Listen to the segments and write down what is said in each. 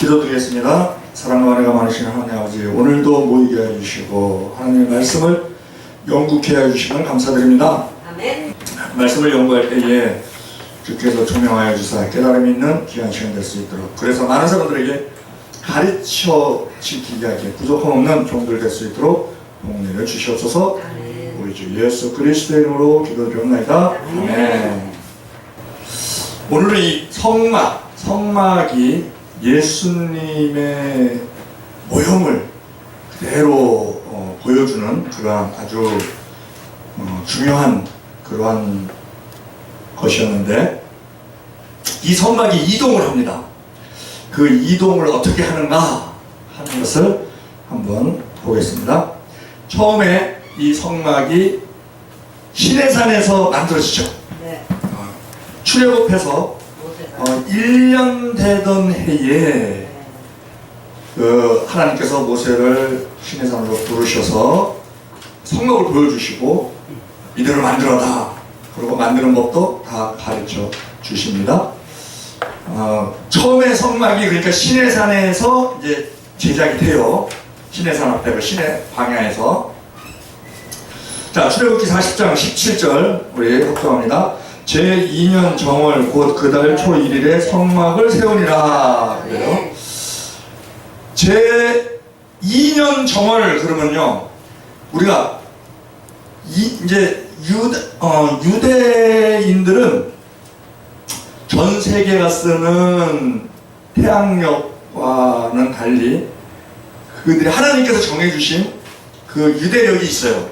기도드리겠습니다. 사랑과 은혜가 많으신 하나님 아버지, 오늘도 모이게 해주시고 하나님의 말씀을 영국케 해주시면 감사드립니다. 아멘. 말씀을 연구할 때에 주께서 조명하여 주사 깨달음이 있는 귀한 시간 될 수 있도록, 그래서 많은 사람들에게 가르쳐 지키게 하게 부족함 없는 종들 될 수 있도록 복내려 주시옵소서. 아멘. 우리 주 예수 그리스도의 이름으로 기도드리옵나이다. 아멘. 오늘은 이 성막이 예수님의 모형을 그대로 보여주는 그러한 아주 중요한 그러한 것이었는데, 이 성막이 이동을 합니다. 그 이동을 어떻게 하는가 하는 것을 한번 보겠습니다. 처음에 이 성막이 시내산에서 만들어지죠. 네. 출애굽해서 1년 되던 해에 하나님께서 모세를 시내산으로 부르셔서 성막을 보여주시고 이대로 만들어라, 그리고 만드는 법도 다 가르쳐 주십니다. 처음에 성막이 그러니까 시내산에서 이제 제작이 돼요. 시내산 앞에 시내 방향에서. 자, 출애굽기 40장 17절 우리 합독합니다. 제2년 정월 곧 그달 초 1일에 성막을 세우니라. 그래요. 제2년 정월 그러면요, 우리가 이제 유대인들은 전 세계가 쓰는 태양력과는 달리 그들이 하나님께서 정해주신 그 유대력이 있어요.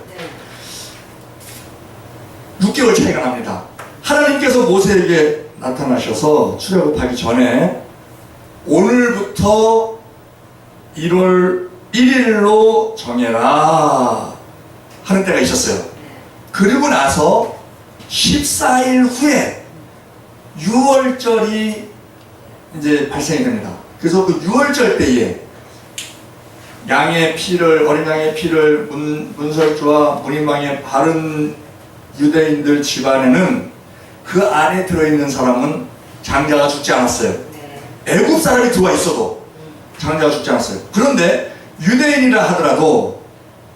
6개월 차이가 납니다. 하나님께서 모세에게 나타나셔서 출애굽하기 전에 오늘부터 1월 1일로 정해라 하는 때가 있었어요. 그리고 나서 14일 후에 6월절이 이제 발생이 됩니다. 그래서 그 6월절 때에 어린 양의 피를 문설주와 문인방에 바른 유대인들 집안에는 그 안에 들어있는 사람은 장자가 죽지 않았어요. 애굽 사람이 들어와 있어도 장자가 죽지 않았어요. 그런데 유대인이라 하더라도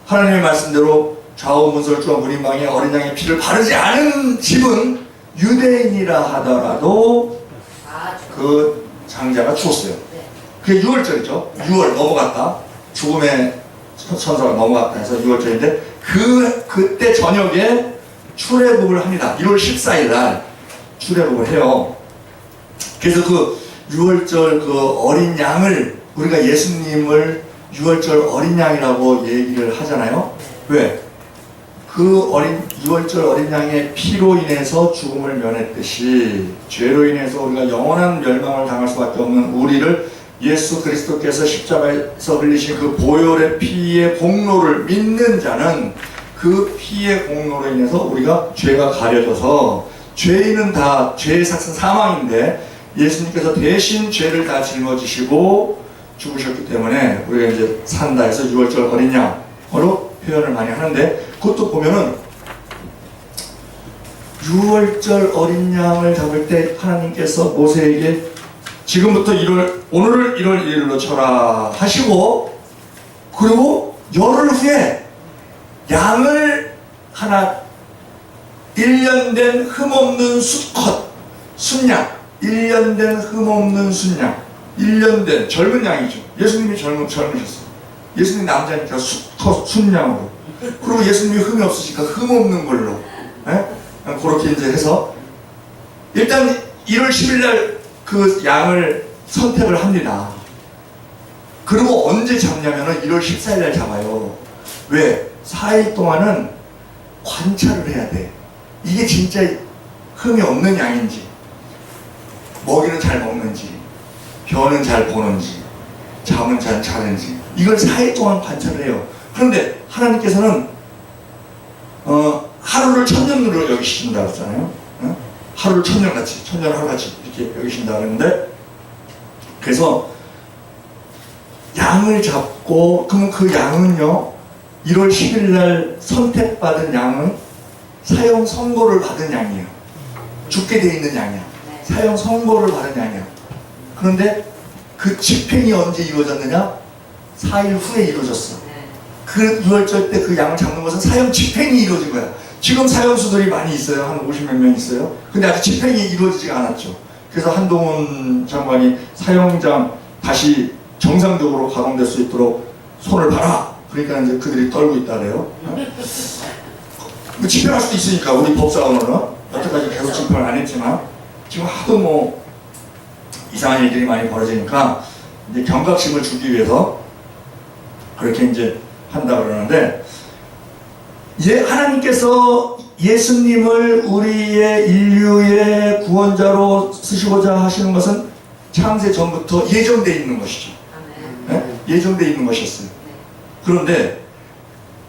하나님의 말씀대로 좌우 문설주와 문인방에 어린 양의 피를 바르지 않은 집은 유대인이라 하더라도 그 장자가 죽었어요. 그게 6월절이죠. 6월 넘어갔다. 죽음의 천사가 넘어갔다 해서 6월절인데 그때 저녁에 출애굽을 합니다. 1월 14일 날 출애굽을 해요. 그래서 그 6월절 그 어린 양을, 우리가 예수님을 6월절 어린 양이라고 얘기를 하잖아요. 왜? 그 6월절 어린 양의 피로 인해서 죽음을 면했듯이 죄로 인해서 우리가 영원한 멸망을 당할 수밖에 없는 우리를 예수 그리스도께서 십자가에서 흘리신 그 보혈의 피의 공로를 믿는 자는 그 피의 공로로 인해서 우리가 죄가 가려져서, 죄인은 다 죄의 삭은 사망인데 예수님께서 대신 죄를 다 짊어지시고 죽으셨기 때문에 우리가 이제 산다 해서 6월절 어린 양으로 표현을 많이 하는데, 그것도 보면은 6월절 어린 양을 잡을 때 하나님께서 모세에게 지금부터 오늘을 1월 1일로 쳐라 하시고, 그리고 열흘 후에 양을 하나 1년 된 흠없는 순양, 1년 된 흠없는 순양, 1년 된 젊은 양이죠. 예수님이 젊으셨어요. 예수님 남자니까 순양으로, 그리고 예수님이 흠이 없으시니까 흠없는 걸로, 그렇게 이제 해서 일단 1월 10일 날 그 양을 선택을 합니다. 그리고 언제 잡냐면은 1월 14일 날 잡아요. 왜? 4일 동안은 관찰을 해야 돼. 이게 진짜 흠이 없는 양인지, 먹이는 잘 먹는지, 벼는 잘 보는지, 잠은 잘 자는지, 이걸 4일 동안 관찰을 해요. 그런데 하나님께서는 하루를 천년으로 여기신다 그랬잖아요. 하루를 천년같이, 천년 하루같이 이렇게 여기신다 그랬는데, 그래서 양을 잡고, 그럼 그 양은요, 1월 10일 날 선택받은 양은 사형 선고를 받은 양이에요. 죽게 돼 있는 양이야. 사형 선고를 받은 양이야. 그런데 그 집행이 언제 이루어졌느냐? 4일 후에 이루어졌어. 그 6월절 때 그 양을 잡는 것은 사형 집행이 이루어진 거야. 지금 사형수들이 많이 있어요. 한 50몇 명 있어요. 근데 아직 집행이 이루어지지 않았죠. 그래서 한동훈 장관이 사형장 다시 정상적으로 가동될 수 있도록 손을 봐라. 그러니까 이제 그들이 떨고 있다 그래요. 집행할 수도 있으니까 우리 법사원은 여태까지 계속 집행을 안 했지만 지금 하도 뭐 이상한 일들이 많이 벌어지니까 이제 경각심을 주기 위해서 그렇게 이제 한다 그러는데, 하나님께서 예수님을 우리의 인류의 구원자로 쓰시고자 하시는 것은 창세 전부터 예정되어 있는 것이죠. 네? 예정되어 있는 것이었어요. 그런데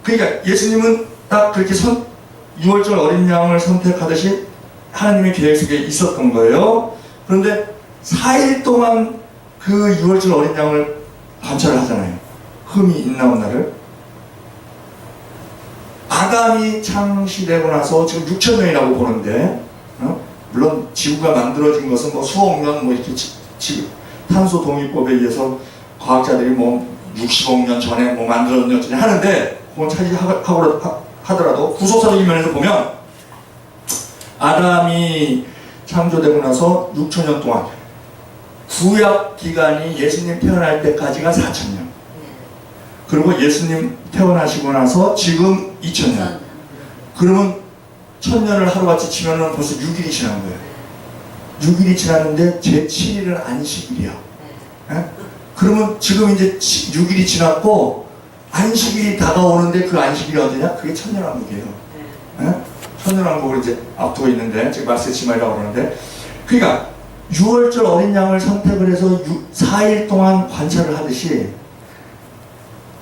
그러니까 예수님은 딱 그렇게 6월절 어린 양을 선택하듯이 하나님의 계획 속에 있었던 거예요. 그런데 4일 동안 그 6월절 어린 양을 관찰을 하잖아요. 흠이 있나 없나를. 아담이 창시되고 나서 지금 6천 년이라고 보는데, 물론 지구가 만들어진 것은 뭐 수억 년 뭐 이렇게 탄소 동의법에 의해서 과학자들이 뭐 60억 년 전에 뭐 만들어졌지 하는데, 그건 하더라도 구속사적인 면에서 보면 아담이 창조되고 나서 6천 년 동안 구약 기간이 예수님 태어날 때까지가 4천 년. 그리고 예수님 태어나시고 나서 지금 2000년. 그러면 1000년을 하루같이 치면은 벌써 6일이 지난 거예요. 6일이 지났는데 제7일은 안식일이야. 에? 그러면 지금 이제 6일이 지났고 안식일이 다가오는데 그 안식일이 언제냐? 그게 천년왕국이에요. 천년왕국을 이제 앞두고 있는데 지금 마세치마이라고 그러는데, 그러니까 6월절 어린 양을 선택을 해서 4일 동안 관찰을 하듯이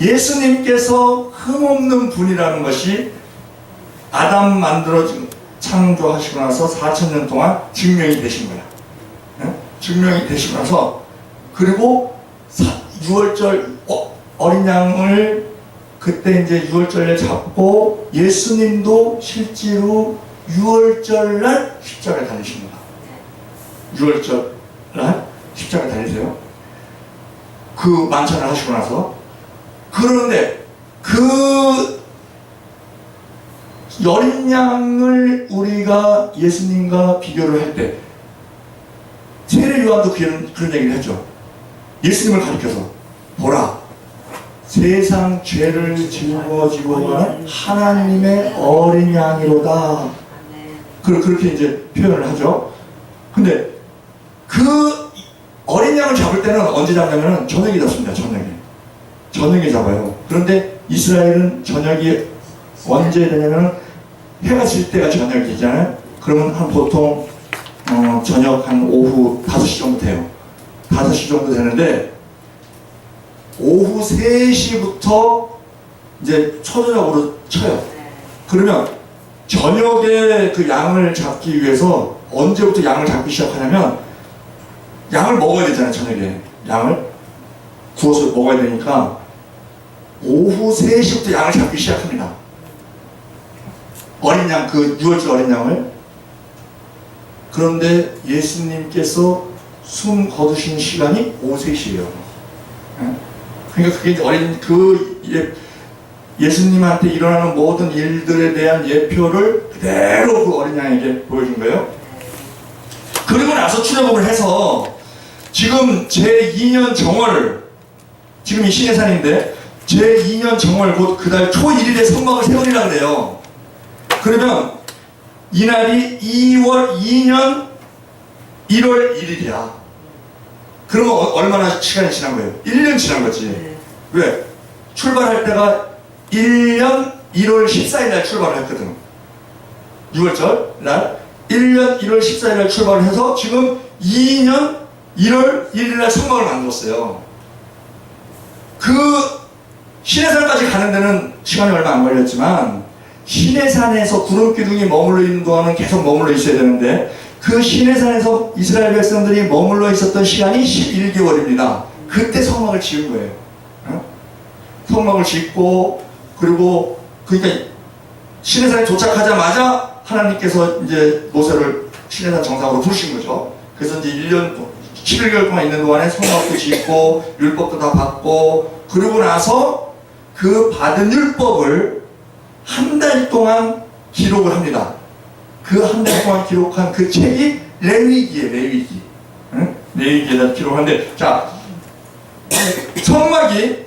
예수님께서 흠없는 분이라는 것이 아담 만들어진 창조하시고 나서 4000년 동안 증명이 되신 거야. 네? 증명이 되시고 나서, 그리고 6월절 어린 양을 그때 이제 6월절에 잡고 예수님도 실제로 6월절 날 십자가에 달리신 거야. 6월절 날 십자가에 달리세요. 그 만찬을 하시고 나서. 그런데 그 어린 양을 우리가 예수님과 비교를 할 때 세례 요한도 그런 얘기를 했죠. 예수님을 가리켜서 보라, 세상 죄를 짊어지고 가는 하나님의 어린 양이로다. 그렇게 이제 표현을 하죠. 근데 그 어린 양을 잡을 때는 언제 잡냐면은 저녁이 잡습니다. 저녁에 잡아요. 그런데 이스라엘은 저녁이 언제 되냐면 해가 질 때가 저녁이잖아요. 그러면 한 보통 저녁 한 오후 5시 정도 돼요. 5시 정도 되는데 오후 3시부터 이제 초저녁으로 쳐요. 그러면 저녁에 그 양을 잡기 위해서 언제부터 양을 잡기 시작하냐면, 양을 먹어야 되잖아요. 저녁에 양을 구워서 먹어야 되니까 오후 3시부터 양을 잡기 시작합니다. 어린 양, 그 6월절 어린 양을. 그런데 예수님께서 숨 거두신 시간이 오후 3시예요. 그러니까 그게 예수님한테 일어나는 모든 일들에 대한 예표를 그대로 그 어린 양에게 보여준 거예요. 그리고 나서 출애굽을 해서 지금 제2년 정월, 지금 이 시내산인데 제2년 정월 곧 그달 초1일에 성막을 세우리라 그래요. 그러면 이날이 2년 1월 1일이야. 그러면 얼마나 시간이 지난 거예요? 1년 지난 거지. 왜? 출발할 때가 1년 1월 14일 날 출발을 했거든. 6월절 날 1년 1월 14일 날 출발을 해서 지금 2년 1월 1일 날 성막을 만들었어요. 그 시내산까지 가는 데는 시간이 얼마 안 걸렸지만 시내산에서 구름기둥이 머물러 있는 동안은 계속 머물러 있어야 되는데 그 시내산에서 이스라엘 백성들이 머물러 있었던 시간이 11개월입니다. 그때 성막을 지은 거예요. 성막을 짓고, 그리고 그러니까 시내산에 도착하자마자 하나님께서 이제 모세를 시내산 정상으로 부르신 거죠. 그래서 이제 1년 7개월 동안 있는 동안에 성막도 짓고 율법도 다 받고, 그러고 나서 그 받은 율법을 한 달 동안 기록을 합니다. 그 한 달 동안 기록한 그 책이 레위기예요. 레위기. 응? 레위기에다 기록하는데, 자, 성막이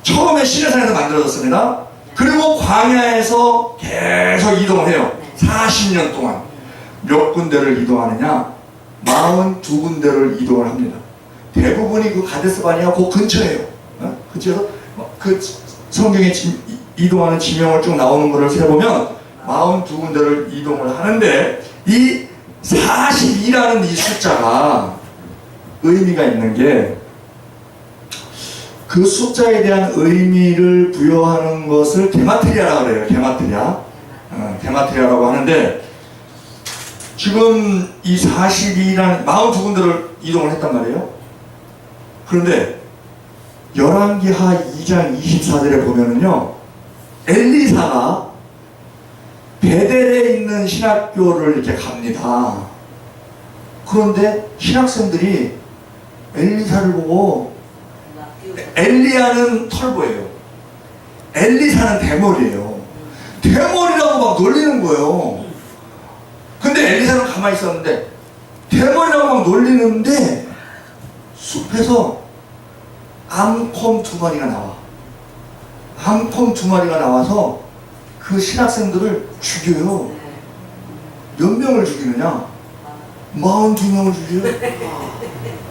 처음에 시내산에서 만들어졌습니다. 그리고 광야에서 계속 이동을 해요. 40년 동안. 몇 군데를 이동하느냐? 42군데를 이동을 합니다. 대부분이 그 가데스 바네아 그 근처예요. 그쪽에서 그 성경에 이동하는 지명을 쭉 나오는 것을 세보면 42군데를 이동을 하는데, 이 42라는 이 숫자가 의미가 있는 게, 그 숫자에 대한 의미를 부여하는 것을 게마트리아라고 그래요. 게마트리아. 게마트리아라고 하는데, 지금 이 42라는 42군데를 이동을 했단 말이에요. 그런데 열왕기하 2장 24절에 보면은요, 엘리사가 베델에 있는 신학교를 이렇게 갑니다. 그런데 신학생들이 엘리사를 보고, 엘리야는 털보예요. 엘리사는 대머리예요. 대머리라고 막 놀리는 거예요. 근데 엘리사는 가만히 있었는데, 대머리라고 막 놀리는데 숲에서 암콤 2마리가 나와. 암콤 2마리가 나와서 그 신학생들을 죽여요. 몇 명을 죽이느냐? 42명을 죽여요.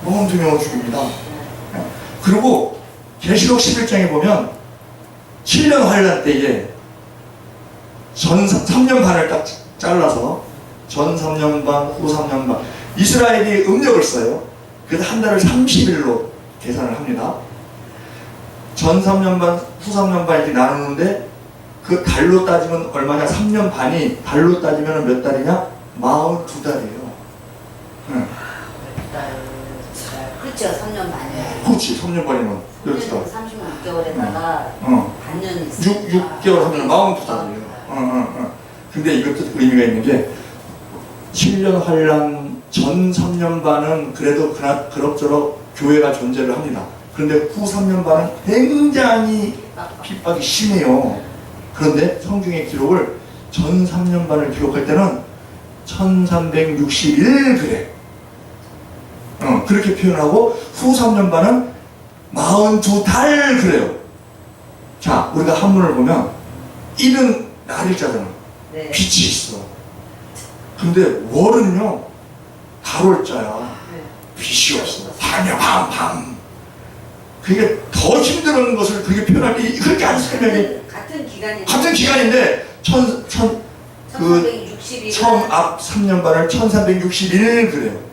42명을 죽입니다. 그리고 계시록 11장에 보면 7년 환란 때에 전 3년 반을 딱 잘라서 전 3년 반, 후 3년 반, 이스라엘이 음력을 써요. 그래서 한 달을 30일로 계산을 합니다. 전 3년 반, 후 3년 반 이렇게 나누는데, 그 달로 따지면 얼마냐? 3년 반이 달로 따지면 몇 달이냐? 42달이에요. 응. 그렇죠. 3년 반이요. 그렇지. 3년 반이면 12달. 36개월에다가 반년이 6개월 하면 42달이에요. 근데 이것도 의미가 있는 게, 7년 환란 전 3년 반은 그래도 그럭저럭 교회가 존재를 합니다. 그런데 후 3년 반은 굉장히 핍박이 심해요. 그런데 성경의 기록을 전 3년 반을 기록할 때는 1361그래. 그렇게 표현하고, 후 3년 반은 42달 그래요. 자, 우리가 한문을 보면 1은 날일자잖아. 네. 빛이 있어. 근데 월은요, 달월자야. 빛이 없어. 밤이야, 밤. 그게 더 힘든 것을 그렇게 표현하기, 그렇게 안 설명이. 같은 기간인데, 처음 앞 3년 반을 1361 그래요.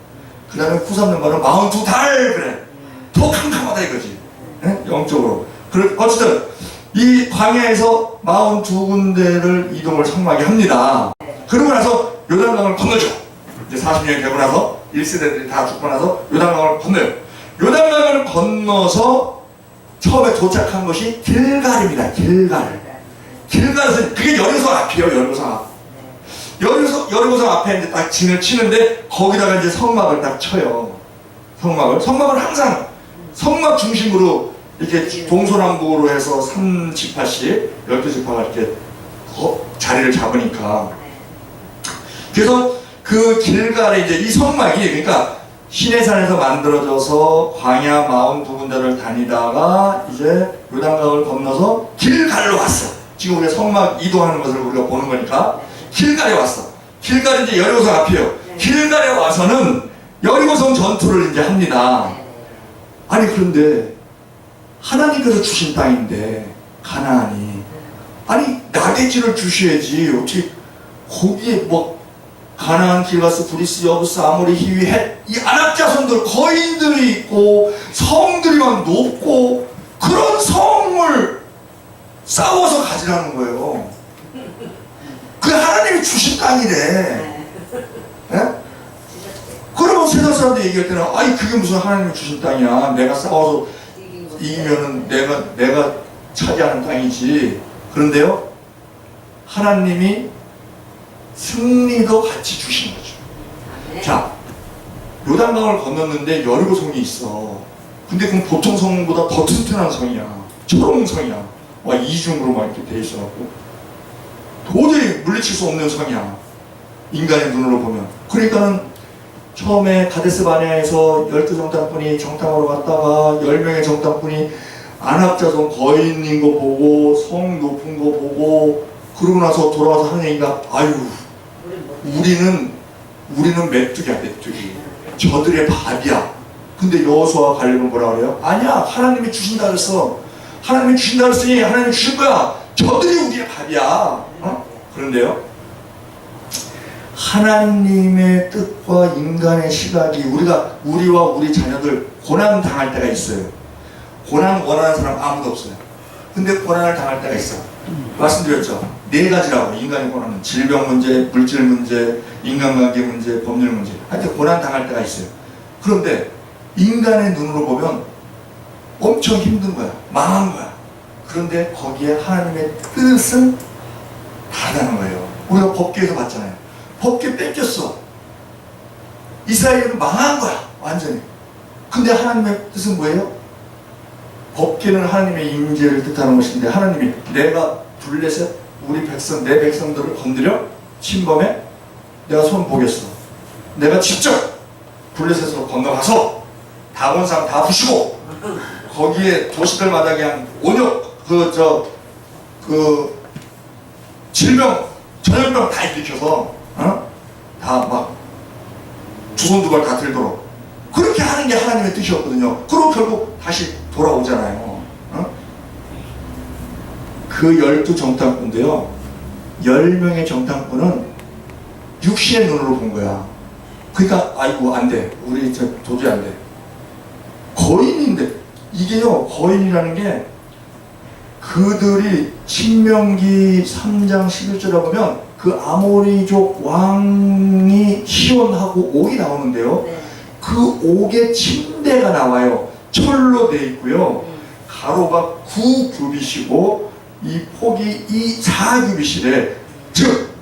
그 다음에 후 3년 반은 42달 그래. 더 캄캄하다 이거지. 네? 영적으로. 어쨌든, 이 광야에서 42군데를 이동을 성막에 합니다. 그러고 나서 요단강을 건너죠. 이제 40년이 되고 나서 1세대들이 다 죽고 나서 요단강을 건너요. 요단강을 건너서 처음에 도착한 것이 길갈입니다. 길갈은 그게 여리고성 앞이에요. 여리고성 앞. 여리고성 앞에 이제 딱 진을 치는데, 거기다가 이제 성막을 딱 쳐요. 성막을 항상 성막 중심으로 이렇게 동서남북으로 해서 3지파씩 12지파가 이렇게 자리를 잡으니까. 그래서 그 길갈에 이제 이 성막이, 그러니까 시내산에서 만들어져서 광야 42군데를 다니다가 이제 요단강을 건너서 길갈로 왔어. 지금 우리가 성막 이동하는 것을 우리가 보는 거니까 길갈에 왔어. 길갈이 이제 여리고성 앞이에요. 길갈에 와서는 여리고성 전투를 이제 합니다. 아니, 그런데 하나님께서 주신 땅인데, 가나안이, 아니 나대지를 주셔야지. 어떻게 거기에 뭐 가나안, 길가스, 브리스, 여부스, 아모리, 히위, 헷, 이 아낙 자손들 거인들이 있고 성들이 막 높고, 그런 성을 싸워서 가지라는 거예요. 그 하나님이 주신 땅이래. 네? 그러면 세상 사람들 얘기할 때는, 아니 그게 무슨 하나님이 주신 땅이야. 내가 싸워서 이기면은 내가 차지하는 땅이지. 그런데요, 하나님이 승리도 같이 주신 거죠. 자, 요단강을 건넜는데 여리고성이 있어. 근데 그건 보통 성보다 더 튼튼한 성이야. 초롱성이야. 와, 이중으로 막 이렇게 돼 있어갖고 도저히 물리칠 수 없는 성이야. 인간의 눈으로 보면. 그러니까는 처음에 가데스 바네아에서 12정탐꾼이 정탐하러 갔다가 10명의 정탐꾼이 안압자손 거인인 거 보고 성 높은 거 보고 그러고 나서 돌아와서 하는 얘기가 아유 우리는 메뚜기야 메뚜기. 저들의 밥이야. 근데 여호수아와 갈렙은 뭐라 그래요? 아니야, 하나님이 주신다 그랬어. 하나님이 주신다 그랬으니 하나님이 주실 거야. 저들이 우리의 밥이야. 어? 그런데요, 하나님의 뜻과 인간의 시각이 우리와 우리 자녀들 고난 당할 때가 있어요. 고난 원하는 사람 아무도 없어요. 근데 고난을 당할 때가 있어. 말씀드렸죠. 4가지라고. 인간의 고난은 질병 문제, 물질 문제, 인간관계 문제, 법률 문제. 하여튼 고난 당할 때가 있어요. 그런데 인간의 눈으로 보면 엄청 힘든 거야. 망한 거야. 그런데 거기에 하나님의 뜻은 다르다는 거예요. 우리가 법궤에서 봤잖아요. 법궤 뺏겼어. 이스라엘은 망한 거야. 완전히. 근데 하나님의 뜻은 뭐예요? 법궤는 하나님의 임재를 뜻하는 것인데 하나님이 내가 블레셋 우리 백성 내 백성들을 건드려 침범해 내가 손 보겠어. 내가 직접 블레셋으로 건너가서 다곤산 다 부시고 거기에 도시들마다 그냥 온역 질병 전염병 다 일으켜서 다 막 주손두발 다 들도록 그렇게 하는 게 하나님의 뜻이었거든요. 그리고 결국 다시 돌아오잖아요. 그 12정탐꾼도요 10명의 정탐꾼은 육신의 눈으로 본 거야. 그러니까 아이고 안돼, 우리 도저히 안돼. 거인인데 이게요, 거인이라는 게 그들이 신명기 3장 11절에 보면 그 아모리족 왕이 시온하고 옥이 나오는데요. 네. 그 옥의 침대가 나와요. 철로 돼 있고요. 가로가 9규빗이고 이 폭이 4규빗이래. 즉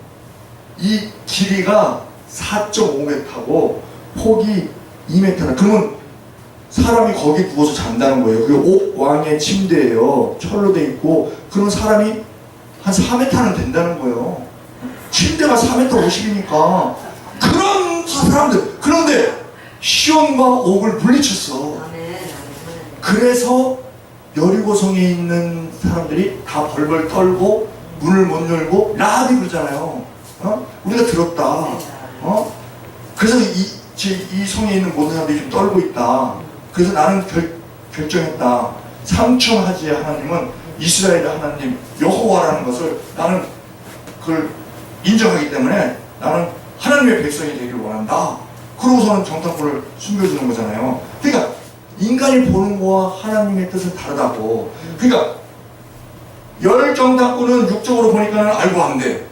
이 길이가 4.5m고 폭이 2m다. 그러면 사람이 거기 누워서 잔다는 거예요. 그게 옥 왕의 침대예요. 철로 돼 있고 그러면 사람이 한 4m는 된다는 거예요. 침대가 4m 50이니까 그런 사람들. 그런데 시온과 옥을 물리쳤어. 그래서 여리고성에 있는 사람들이 다 벌벌 떨고 문을 못 열고 라합이 그러잖아요. 우리가 들었다. 그래서 이 성에 있는 모든 사람들이 좀 떨고 있다. 그래서 나는 결정했다. 상천하지 하나님은 이스라엘의 하나님 여호와라는 것을 나는 그걸 인정하기 때문에 나는 하나님의 백성이 되기를 원한다. 그러고서는 정탐꾼을 숨겨주는 거잖아요. 그러니까 인간이 보는 거와 하나님의 뜻은 다르다고. 그러니까 10정탐꾼은 육적으로 보니까는 아이고 안 돼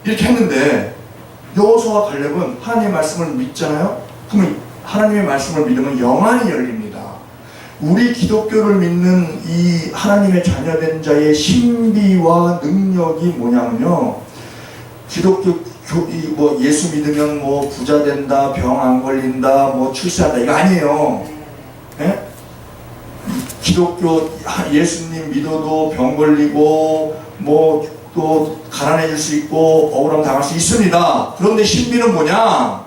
이렇게 했는데 여호수아와 갈렙은 하나님의 말씀을 믿잖아요. 그러면 하나님의 말씀을 믿으면 영안이 열립니다. 우리 기독교를 믿는 이 하나님의 자녀된 자의 신비와 능력이 뭐냐면요, 기독교 뭐 예수 믿으면 뭐 부자 된다, 병 안 걸린다, 뭐 출세한다 이거 아니에요. 예? 기독교 예수님 믿어도 병 걸리고 뭐 또 가난해질 수 있고 억울함 당할 수 있습니다. 그런데 신비는 뭐냐?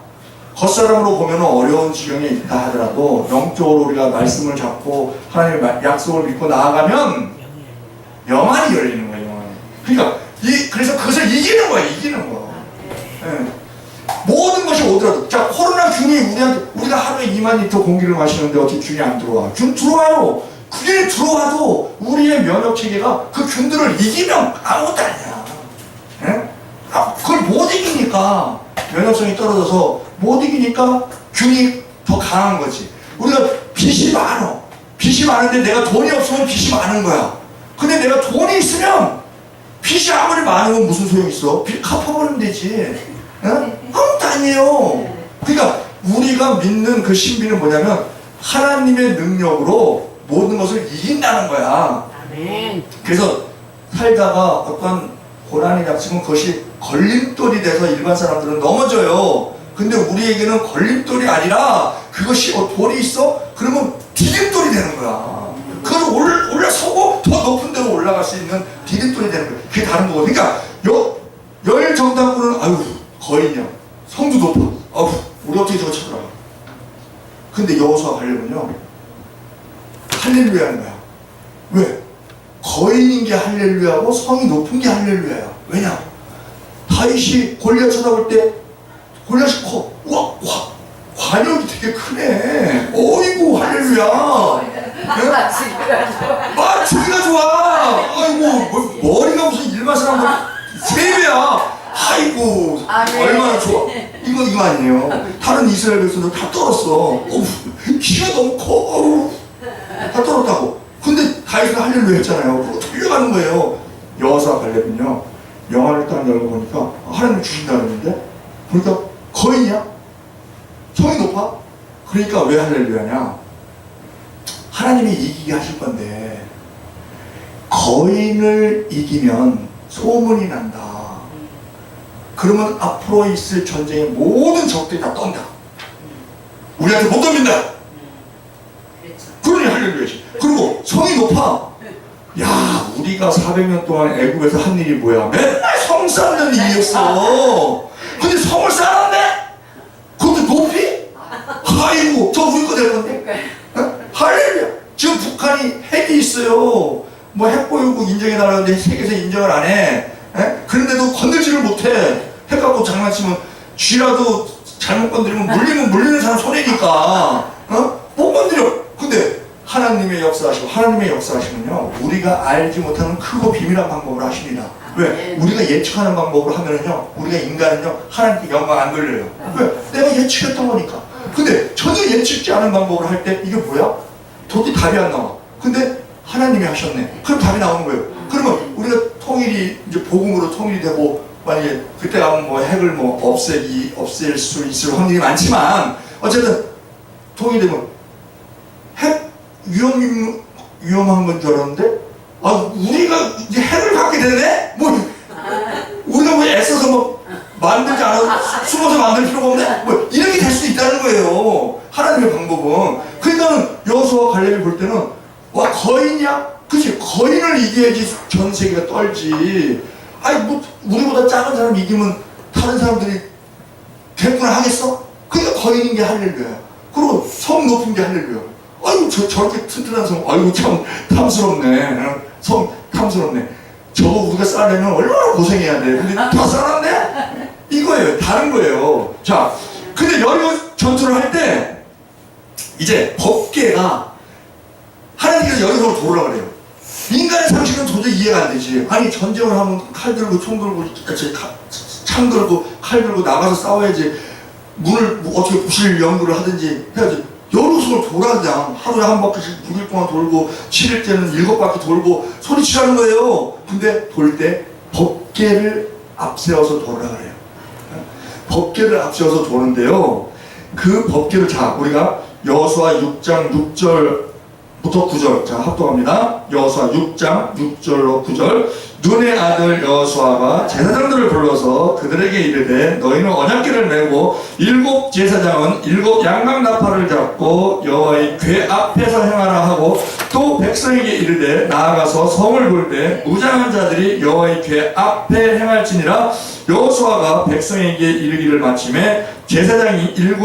겉사람으로 보면 어려운 지경에 있다 하더라도 영적으로 우리가 말씀을 잡고 하나님의 약속을 믿고 나아가면 영안이 열리는 거예요. 영안이. 그러니까 그래서 그것을 이기는 거예요. 이기는 거. 예. 모든 것이 오더라도 자 코로나 균이 우리가 하루에 2만 리터 공기를 마시는데 어떻게 균이 안 들어와? 균 들어와요. 균이 들어와도 우리의 면역 체계가 그 균들을 이기면 아무것도 아니야. 예? 그걸 못 이기니까 면역성이 떨어져서 못 이기니까 균이 더 강한 거지. 우리가 빚이 많아. 빚이 많은데 내가 돈이 없으면 빚이 많은 거야. 근데 내가 돈이 있으면 빚이 아무리 많으면 무슨 소용 있어? 빚 갚아버리면 되지. 예? 아무것도 아니에요. 그러니까 우리가 믿는 그 신비는 뭐냐면 하나님의 능력으로 모든 것을 이긴다는 거야. 그래서 살다가 어떤 고난이 닥치면 그것이 걸림돌이 돼서 일반 사람들은 넘어져요. 근데 우리에게는 걸림돌이 아니라 그것이 돌이 있어? 그러면 디딤돌이 되는 거야. 그걸 올라서고 더 높은 데로 올라갈 수 있는 디딤돌이 되는 거야. 그게 다른 거거든. 그러니까 열 정당구는 아유 거인이야. 성도 높아. 아우 우리 어떻게 저거 찾아가. 근데 여호수아 가려면요 할렐루야 하는 거야. 왜? 거인인 게 할렐루야고 성이 높은 게 할렐루야야. 왜냐? 다윗이 골리앗 쳐다볼 때 골리앗이 커. 와 관역이 되게 크네. 어이구 할렐루야. 막 저기가 좋아. 아이고 머리가 무슨 일마사람 세 배야. 아이고 얼마나 좋아. 이거 아니에요. 다른 이스라엘 백성들 다 떨었어. 키가 너무 커. 다 떨었다고. 근데 다윗은 할렐루야 했잖아요. 그거 돌려가는 거예요. 여호수아 갈렙은요 영화를 딱 열어보니까 하나님 주신다는데 보니까 거인이야. 성이 높아. 그러니까 왜 할렐루야냐? 하나님이 이기게 하실 건데 거인을 이기면 소문이 난다. 그러면 앞으로 있을 전쟁의 모든 적들이 다 떤다. 우리한테 못 덤빈다. 그러니 할렐루야지. 그리고 성이 높아. 야 우리가 400년 동안 애굽에서 한 일이 뭐야? 맨날 성 쌓는 일이었어. 근데 성을 쌓았네? 그것도 높이? 아이고 저 우리 거 될 건데. 할렐루야. 지금 북한이 핵이 있어요. 뭐 핵 보유국 인정해달라는데 세계에서 인정을 안 해. 그런데도 건들지를 못해. 핵 갖고 장난치면 쥐라도 잘못 건드리면 물리는 사람 손해니까. 못 건드려. 근데 하나님의 역사하시면요 우리가 알지 못하는 크고 비밀한 방법을 하십니다. 왜? 우리가 예측하는 방법으로 하면은요 우리가 인간은요 하나님께 영광 안 돌려요. 왜? 내가 예측했던 거니까. 근데 전혀 예측지 않은 방법으로 할 때 이게 뭐야? 도저히 답이 안 나와. 근데 하나님이 하셨네. 그럼 답이 나오는 거예요. 그러면 우리가 통일이 이제 복음으로 통일이 되고 만약에 그때 가면 뭐 핵을 뭐 없앨 수 있을 확률이 많지만 어쨌든 통일되면 핵 위험한 건 줄 알았는데 우리가 이제 핵을 갖게 되네? 우리가 뭐 애써서 뭐 만들지 않아도 숨어서 만들 필요가 없네? 이렇게 될 수 있다는 거예요. 하나님의 방법은. 그러니까는 여호수아 갈렙이 볼 때는 와 거인이야? 그치? 거인을 이겨야지 전 세계가 떨지. 우리보다 작은 사람 이기면 다른 사람들이 됐구나 하겠어? 그러니까 거인인 게 할렐루야. 그리고 성 높은 게 할렐루야. 저렇게 튼튼한 성, 참 탐스럽네. 성 탐스럽네. 저거 우리가 쌓으려면 얼마나 고생해야 돼. 근데 다 쌓았네? 이거예요. 다른 거예요. 자, 근데 여리고 전투를 할 때 이제 법궤가 하나님께서 여리고를 도우라고 그래요. 인간의 상식은 도저히 이해가 안 되지. 아니 전쟁을 하면 칼 들고 총 들고 창 들고 칼 들고 나가서 싸워야지. 문을 어떻게 부실 연구를 하든지 해야지. 여리고성을 돌아 그냥 하루에 한 바퀴씩 6일 동안 돌고 7일째는 7바퀴 돌고 소리치라는 거예요. 근데 돌 때 법궤를 앞세워서 돌아라 그래요. 법궤를 앞세워서 도는데요. 그 법궤를 자 우리가 여호수아 6장 6절부터 9절 자 합독합니다. 여호수아 6장 6절로 9절 눈의 아들 여호수아가 제사장들을 불러서 그들에게 이르되 너희는 언약궤를 메고 7 제사장은 7 양각 나팔을 잡고 여호와의 궤 앞에서 행하라 하고 또 백성에게 이르되 나아가서 성을 볼 때 무장한 자들이 여호와의 궤 앞에 행할지니라. 여호수아가 백성에게 이르기를 마침에 제사장이 7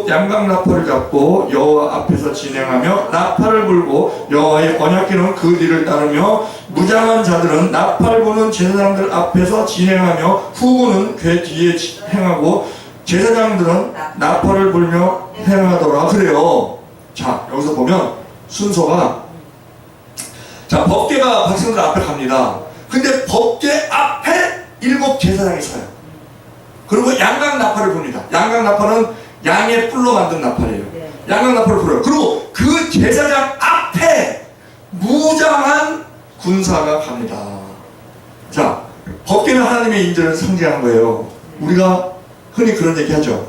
양각 나팔을 잡고 여호와 앞에서 진행하며 나팔을 불고 여호와의 언약궤는 그 뒤를 따르며 무장한 자들은 나팔 부는 제사장들 앞에서 진행하며 후보는 궤 뒤에 행하고 제사장들은 나팔을 불며 행하더라 그래요. 자 여기서 보면 순서가 자 법궤가 백성들 앞에 갑니다. 근데 법궤 앞에 7 제사장이 서요. 그리고 양각 나팔을 붑니다. 양각 나팔은 양의 뿔로 만든 나팔이에요. 양각 나팔을 불어요. 그리고 그 제사장 앞에 무장한 군사가 갑니다. 자, 법궤는 하나님의 인전을 상징하는 거예요. 우리가 흔히 그런 얘기 하죠.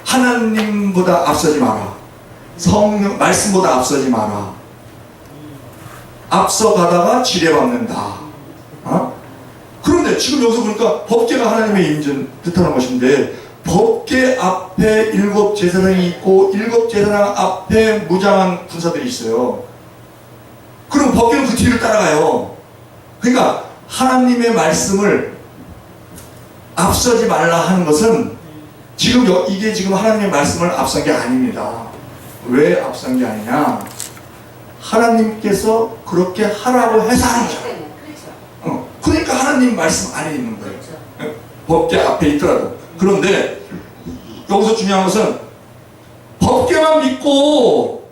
하나님보다 앞서지 마라. 성령, 말씀보다 앞서지 마라. 앞서가다가 지뢰받는다. 그런데 지금 여기서 보니까 법궤가 하나님의 인전 뜻하는 것인데 법궤 앞에 7 제사장이 있고 7 제사장 앞에 무장한 군사들이 있어요. 그럼 법궤는 그 뒤를 따라가요. 그러니까 하나님의 말씀을 앞서지 말라 하는 것은 지금 이게 지금 하나님의 말씀을 앞선 게 아닙니다. 왜 앞선 게 아니냐? 하나님께서 그렇게 하라고 해서 하는 거죠. 그러니까 하나님 말씀 안에 있는 거예요. 법궤 앞에 있더라도. 그런데 여기서 중요한 것은 법궤만 믿고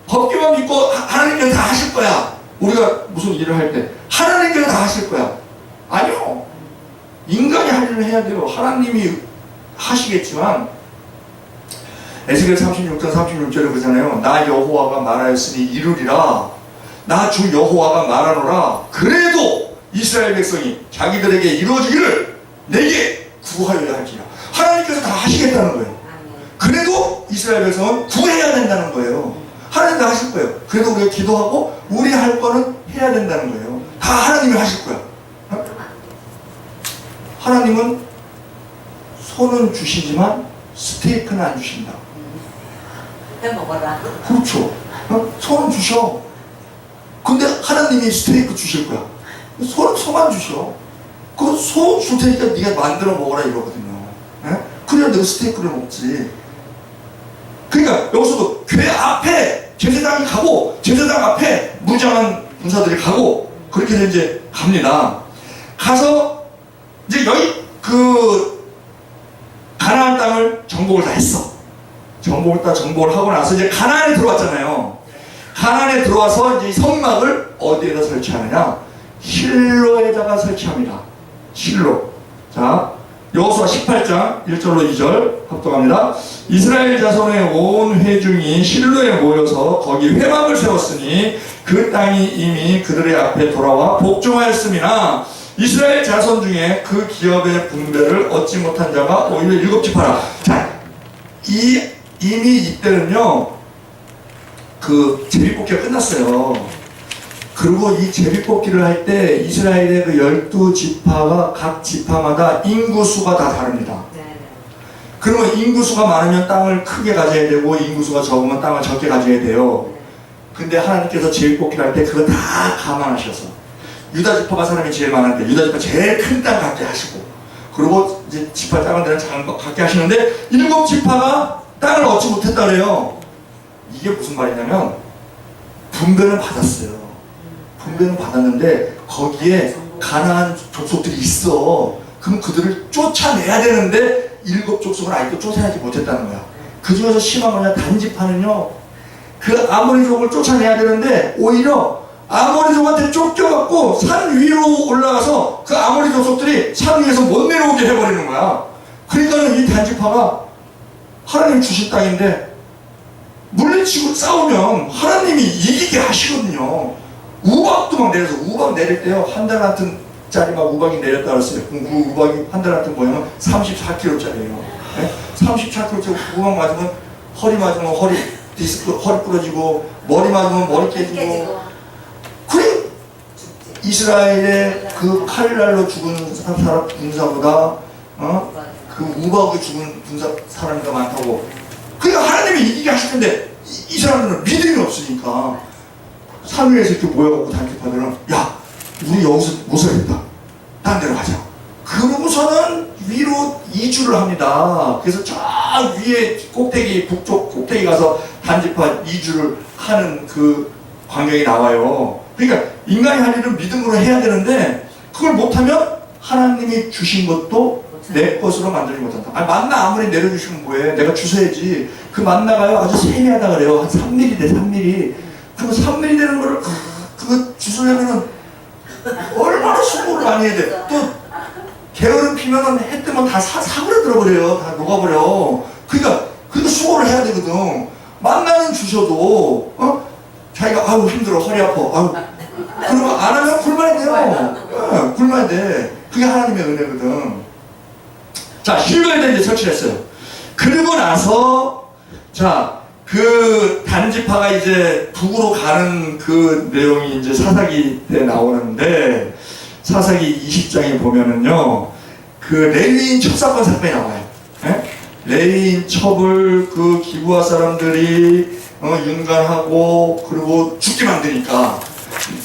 하나님께서 다 하실 거야. 우리가 무슨 일을 할 때 하나님께서 다 하실 거야. 아니요. 인간이 할 일을 해야 돼요. 하나님이 하시겠지만 에스겔 36장 36절에 그러잖아요. 나 여호와가 말하였으니 이루리라. 나 주 여호와가 말하노라. 그래도 이스라엘 백성이 자기들에게 이루어지기를 내게 구하여야 할지라. 하나님께서 다 하시겠다는 거예요. 그래도 이스라엘 백성은 구해야 된다는 거예요. 하나님 다 하실 거예요. 그래도 우리가 기도하고 우리 할 거는 해야 된다는 거예요. 다 하나님이 하실 거야. 하나님은 손은 주시지만 스테이크는 안 주신다. 해 먹어라. 그렇죠. 손은 주셔. 근데 하나님이 스테이크 주실 거야. 소만 주셔. 그 소 줄 테니까 네가 만들어 먹어라 이거거든요. 그래야 내가 스테이크를 먹지. 그러니까 여기서도 교회 앞에 제사장이 가고 제사장 앞에 무장한 군사들이 가고 그렇게 해서 이제 갑니다. 가서 이제 여기 가나안 땅을 정복을 다 했어. 정복을 하고 나서 이제 가나안에 들어왔잖아요. 가나안에 들어와서 이제 성막을 어디에다 설치하느냐? 실로에다가 설치합니다. 실로. 자, 여호수아 18장 1절로 2절 합독합니다. 이스라엘 자손의 온 회중이 실로에 모여서 거기 회막을 세웠으니 그 땅이 이미 그들의 앞에 돌아와 복종하였음이나 이스라엘 자손 중에 그 기업의 분배를 얻지 못한 자가 오히려 7지파라. 자, 이미 이때는요 그 제비뽑기가 끝났어요. 그리고 이 제비뽑기를 할 때 이스라엘의 그 12지파가 각 지파마다 인구수가 다 다릅니다. 그러면 인구수가 많으면 땅을 크게 가져야 되고 인구수가 적으면 땅을 적게 가져야 돼요. 근데 하나님께서 제비뽑기를 할 때 그거 다 감안하셔서 유다지파가 사람이 제일 많은데 유다지파 제일 큰 땅 갖게 하시고 그리고 이제 지파 작은 데는 작은 거 갖게 하시는데 7지파가 땅을 얻지 못했다 그래요. 이게 무슨 말이냐면 분배는 받았어요. 분배는 받았는데 거기에 가나안 족속들이 있어. 그럼 그들을 쫓아내야 되는데 7족속을 아직도 쫓아내지 못했다는 거야. 그 중에서 심한 거냐 단지파는요 그 아모리족을 쫓아내야 되는데 오히려 아모리족한테 쫓겨갖고 산 위로 올라가서 그 아모리 족속들이 산 위에서 못 내려오게 해버리는 거야. 그러니까 이 단지파가 하나님 주신 땅인데 물리치고 싸우면 하나님이 이기게 하시거든요. 우박도 막 내려서 우박 내릴 때요 한 달 같은 짜리 막 우박이 내렸다 그랬어요. 그 우박이 한 달 같은 뭐냐면 34kg짜리예요. 34kg짜리 우박 맞으면 허리 맞으면 허리 디스크 허리 부러지고 머리 맞으면 머리 깨지고 그래 이스라엘의 그 칼날로 죽은 사람 군사보다 그 우박에 죽은 군사 사람이 더 많다고. 그러니까 하나님이 이기게 하실 텐데 이 사람들은 믿음이 없으니까 산 위에서 이렇게 모여갖고 단지파들은 야 우리 여기서 못 살겠다 딴 데로 가자. 그러고서는 위로 이주를 합니다. 그래서 저 위에 꼭대기 북쪽 꼭대기 가서 단지파 이주를 하는 그 광경이 나와요. 그러니까 인간이 할 일은 믿음으로 해야 되는데 그걸 못하면 하나님이 주신 것도 내 것으로 만들지 못한다. 만나 아무리 내려주시면 뭐해. 내가 주셔야지. 그 만나가요 아주 세미하다 그래요. 한 3mm 돼 3mm. 그럼 3mm 되는 거를 그거 주시려면은 얼마나 수고를 많이 해야 돼. 또 게으름 피면은 해 뜨면 다 사그러들어 버려요. 다 녹아버려. 그러니까 수고를 해야 되거든. 만나는 주셔도 자기가 아유 힘들어 허리 아파 아유 그러면 안 하면 굴만이 돼요. 굴만이 돼. 그게 하나님의 은혜거든. 자 실로에다 이제 설치를 했어요. 그리고 나서 자 그 단지파가 이제 북으로 가는 그 내용이 이제 사사기 때 나오는데 사사기 20장에 보면은요 그 레위인 첩사건 사건이 나와요. 예? 레위인 첩을 그 기부하 사람들이 윤관하고 그리고 죽게 만드니까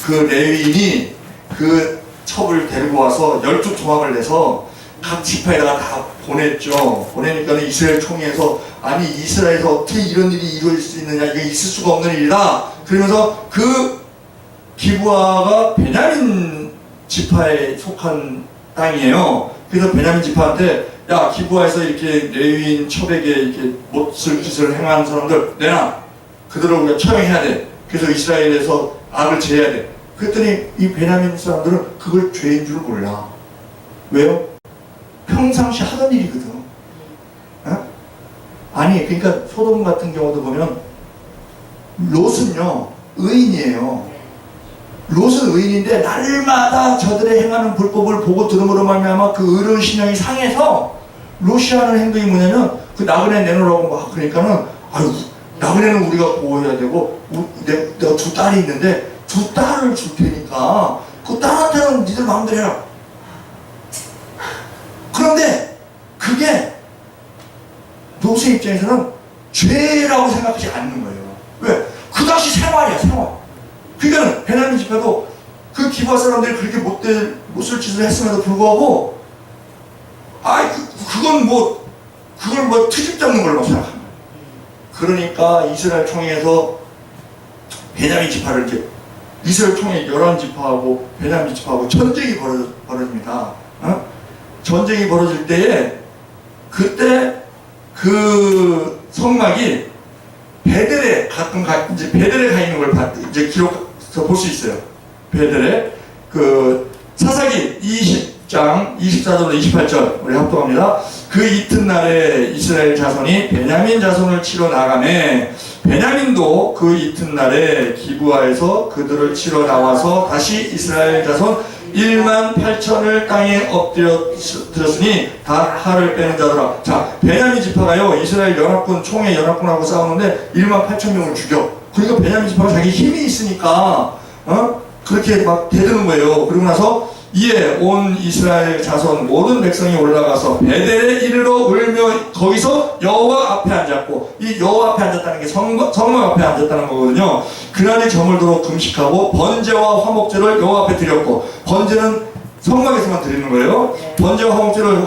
그 레위인이 그 첩을 데리고 와서 12조각을 내서 각 지파에다가 다 보냈죠. 보내니까 이스라엘 총회에서 아니 이스라엘에서 어떻게 이런 일이 이루어질 수 있느냐, 이게 있을 수가 없는 일이다. 그러면서 그 기부하가 베냐민 지파에 속한 땅이에요. 그래서 베냐민 지파한테 야, 기부하에서 이렇게 레위인 첩에게 이렇게 못쓸 짓을 행한 사람들 내놔. 그들을 우리가 처형해야 돼. 그래서 이스라엘에서 악을 제해야 돼. 그랬더니 이 베냐민 사람들은 그걸 죄인 줄 몰라. 왜요? 평상시 하던 일이거든. 어? 아니, 그러니까 소돔 같은 경우도 보면 롯은요 의인이에요. 롯은 의인인데 날마다 저들의 행하는 불법을 보고 들음으로 말미암아 그 의로운 신령이 상해서 롯이 하는 행동이 뭐냐면 그 나그네 내놓으라고 막 그러니까는 아유 나그네는 우리가 보호해야 되고 내가 두 딸이 있는데 두 딸을 줄 테니까 그 딸한테는 니들 마음대로 해라. 그런데 그게 롯의 입장에서는 죄라고 생각하지 않는 거예요. 왜? 그 당시 생활이야, 생활. 그러니까 베냐민 지파도 그 기부하 사람들이 그렇게 못쓸 짓을 했음에도 불구하고 그건 그걸 트집 잡는 걸로 생각합니다. 그러니까 이스라엘 총회에서 베냐민 지파를 이제 이스라엘 총회 11지파하고 베냐민 지파하고 전쟁이 벌어집니다. 어? 전쟁이 벌어질 때에 그때 그 성막이 베델에 이제 베델에 가 있는 걸 이제 기록해서 볼 수 있어요. 베델에 그 사사기 20장 24절로 28절 우리 합독합니다. 그 이튿날에 이스라엘 자손이 베냐민 자손을 치러 나가매 베냐민도 그 이튿날에 기브아에서 그들을 치러 나와서 다시 이스라엘 자손 18,000을 땅에 엎드렸으니 다 칼을 빼는 자더라. 자, 베냐민 지파가요 이스라엘 연합군 총회 연합군하고 싸우는데 18,000명을 죽여. 그러니까 베냐민 지파가 자기 힘이 있으니까 그렇게 막 대드는 거예요. 그러고 나서 이에 온 이스라엘 자손 모든 백성이 올라가서 베델에 이르러 울며 거기서 여호와 앞에 앉았고, 이 여호와 앞에 앉았다는 게 성막 앞에 앉았다는 거거든요. 그날이 저물도록 금식하고 번제와 화목제를 여호와 앞에 드렸고, 번제는 성막에서만 드리는 거예요. 번제와 화목제를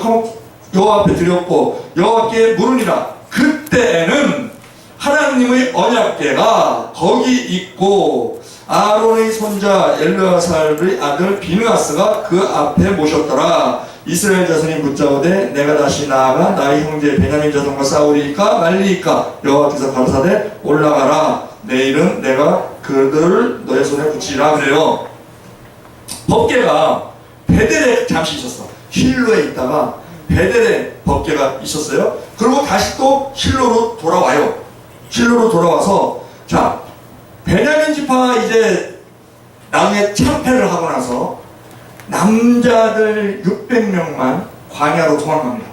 여호와 앞에 드렸고 여호와께 물으니라. 그때에는 하나님의 언약궤가 거기 있고 아론의 손자 엘르아살의 아들 비느하스가 그 앞에 모셨더라. 이스라엘 자손이 붙잡으되 내가 다시 나아가 나의 형제 베냐민 자손과 싸우리이까 말리이까. 여호와께서 가라사대 올라가라. 내일은 내가 그들을 너의 손에 붙이라 그래요. 법궤가 베델에 잠시 있었어. 실로에 있다가 베델에 법궤가 있었어요. 그리고 다시 또 실로로 돌아와요. 실로로 돌아와서 자, 베냐민 지파가 이제 나중에 참패를 하고 나서 남자들 600명만 광야로 도망갑니다.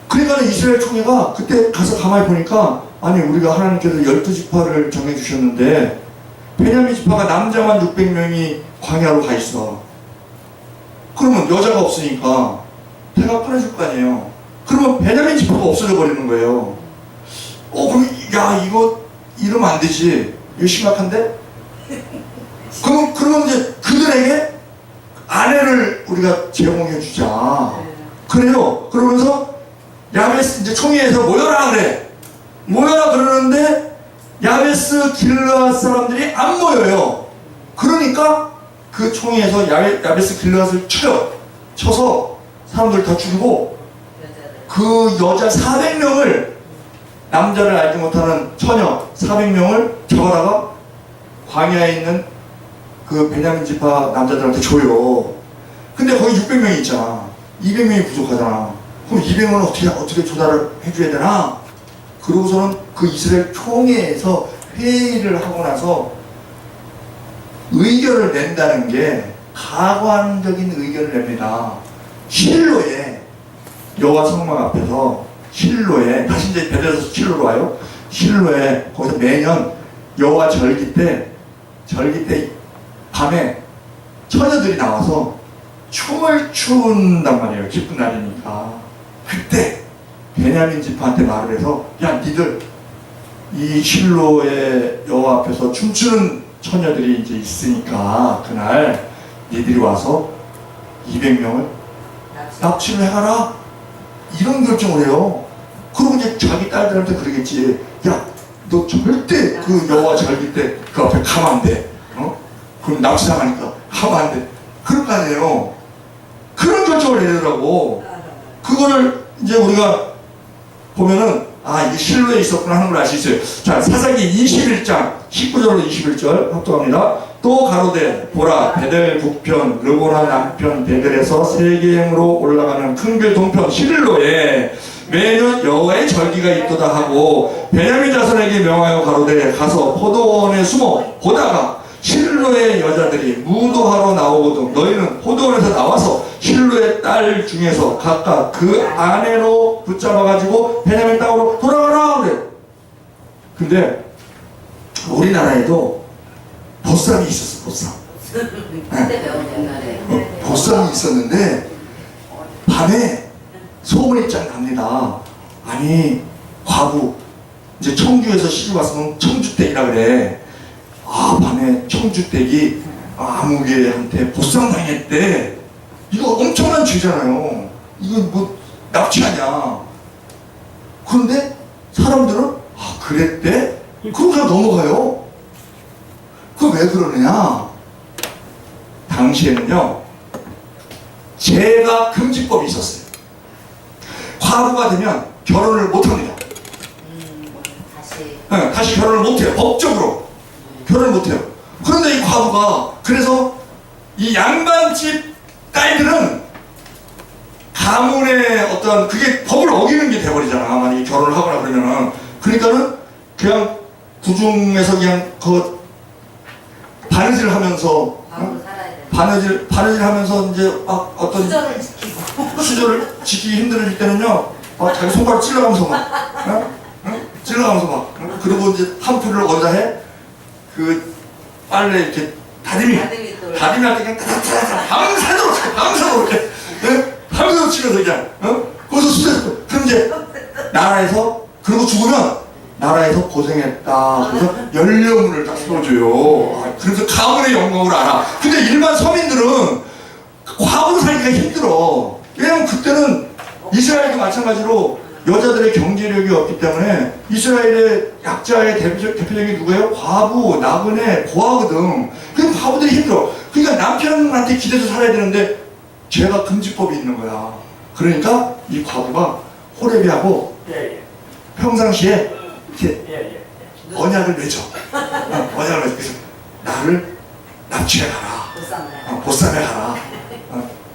그러니까 이스라엘 총회가 그때 가서 가만히 보니까 아니 우리가 하나님께서 12지파를 정해주셨는데 베냐민 지파가 남자만 600명이 광야로 가 있어. 그러면 여자가 없으니까 배가 편해질 거 아니에요. 그러면 베냐민 지파가 없어져 버리는 거예요. 그럼 야 이거 이러면 안 되지. 이거 심각한데? 그러면 이제 그들에게 아내를 우리가 제공해 주자. 그래요. 그러면서 야베스 이제 총회에서 모여라 그래. 모여라 그러는데 야베스 길르앗 사람들이 안 모여요. 그러니까 그 총회에서 야베스 길르앗을 쳐서 사람들 다 죽이고 그 여자 400명을 남자를 알지 못하는 처녀 400명을 잡아다가 광야에 있는 그 베냐민 지파 남자들한테 줘요. 근데 거기 600명이 있잖아. 200명이 부족하잖아. 그럼 200명은 어떻게 조달을 해줘야 되나? 그러고서는 그 이스라엘 총회에서 회의를 하고 나서 의견을 낸다는 게 가관적인 의견을 냅니다. 실로에 여호와 성막 앞에서 실로에 다시 이제 베델에서 실로로 와요. 실로에 거기서 매년 여호와 절기 때 밤에 처녀들이 나와서 춤을 춘단 말이에요. 기쁜 날이니까. 그때 베냐민 지파한테 말을 해서, 야, 니들 이 실로의 여호와 앞에서 춤추는 처녀들이 이제 있으니까 그날 니들이 와서 200명을 납치를 해가라, 이런 결정을 해요. 그리고 이제 자기 딸들한테 그러겠지. 야, 너 절대 그 여호와 절기 때 그 앞에 가면 안 돼. 그럼 납치당하니까 가면 안 돼. 그럴 거 아니에요. 그런 결정을 내더라고. 그거를 이제 우리가 보면은, 아, 이게 실로에 있었구나 하는 걸 알 수 있어요. 자, 사사기 21장 19절로 21절 합독합니다. 또 가로되 보라, 베델 북편 르보나 남편 베델에서 세계행으로 올라가는 큰 길 동편 실로에 매년 여호와의 절기가 있도다 하고 베냐민 자손에게 명하여 가로되 가서 포도원에 숨어 보다가 실로의 여자들이 무도하러 나오거든 너희는 포도원에서 나와서 실로의 딸 중에서 각각 그 아내로 붙잡아가지고 베냐민 땅으로 돌아가라 그래. 근데 우리나라에도 보쌈이 있었어. 보쌈. 그때 배운 옛날에. 보쌈이 있었는데 밤에 소문이 쫙 납니다. 아니, 과부 이제 청주에서 시집 왔으면 청주댁이라 그래. 아, 밤에 청주댁이 아무개한테 보쌈 당했대. 이거 엄청난 죄잖아요. 이거 뭐 납치하냐. 그런데 사람들은 아, 그랬대? 그럼 그냥 넘어가요. 그거 왜 그러느냐? 당시에는요, 제가 금지법이 있었어요. 과부가 되면 결혼을 못합니다. 다시 결혼을 못해요. 법적으로 결혼을 못해요. 그런데 이 과부가, 그래서 이 양반집 딸들은 가문의 어떤 그게 법을 어기는 게 돼버리잖아. 만약에 결혼을 하거나 그러면은. 그러니까는 그냥 구중에서 그냥 그 바느질 하면서 바느질 하면서 이제 막 어떤 수저를 지키기 힘들어질 때는요, 자기 손가락 찔러가면서 막, 찔러가면서 막, 그리고 이제 한 풀을 어디다 해? 그 빨래 이렇게 다리미 할 때 그냥 따닥따닥 방사로 이렇게, 방사로 치면서 그냥, 거기서 수저, 그럼 이제 나라에서, 그리고 죽으면 나라에서 고생했다. 그래서 연료문을 딱 써줘요. 그래서 가문의 영광을 알아. 근데 일반 서민들은 과부로 살기가 힘들어. 왜냐면 그때는 이스라엘도 마찬가지로 여자들의 경제력이 없기 때문에 이스라엘의 약자의 대표적인 누구예요? 과부, 나그네, 고아거든. 그럼 과부들이 힘들어. 그러니까 남편한테 기대서 살아야 되는데 죄가 금지법이 있는 거야. 그러니까 이 과부가 호레비하고 평상시에 이렇게 언약을 맺어. 언약을 맺어. 그래서 나를 납치해 가라. 보쌈해 가라.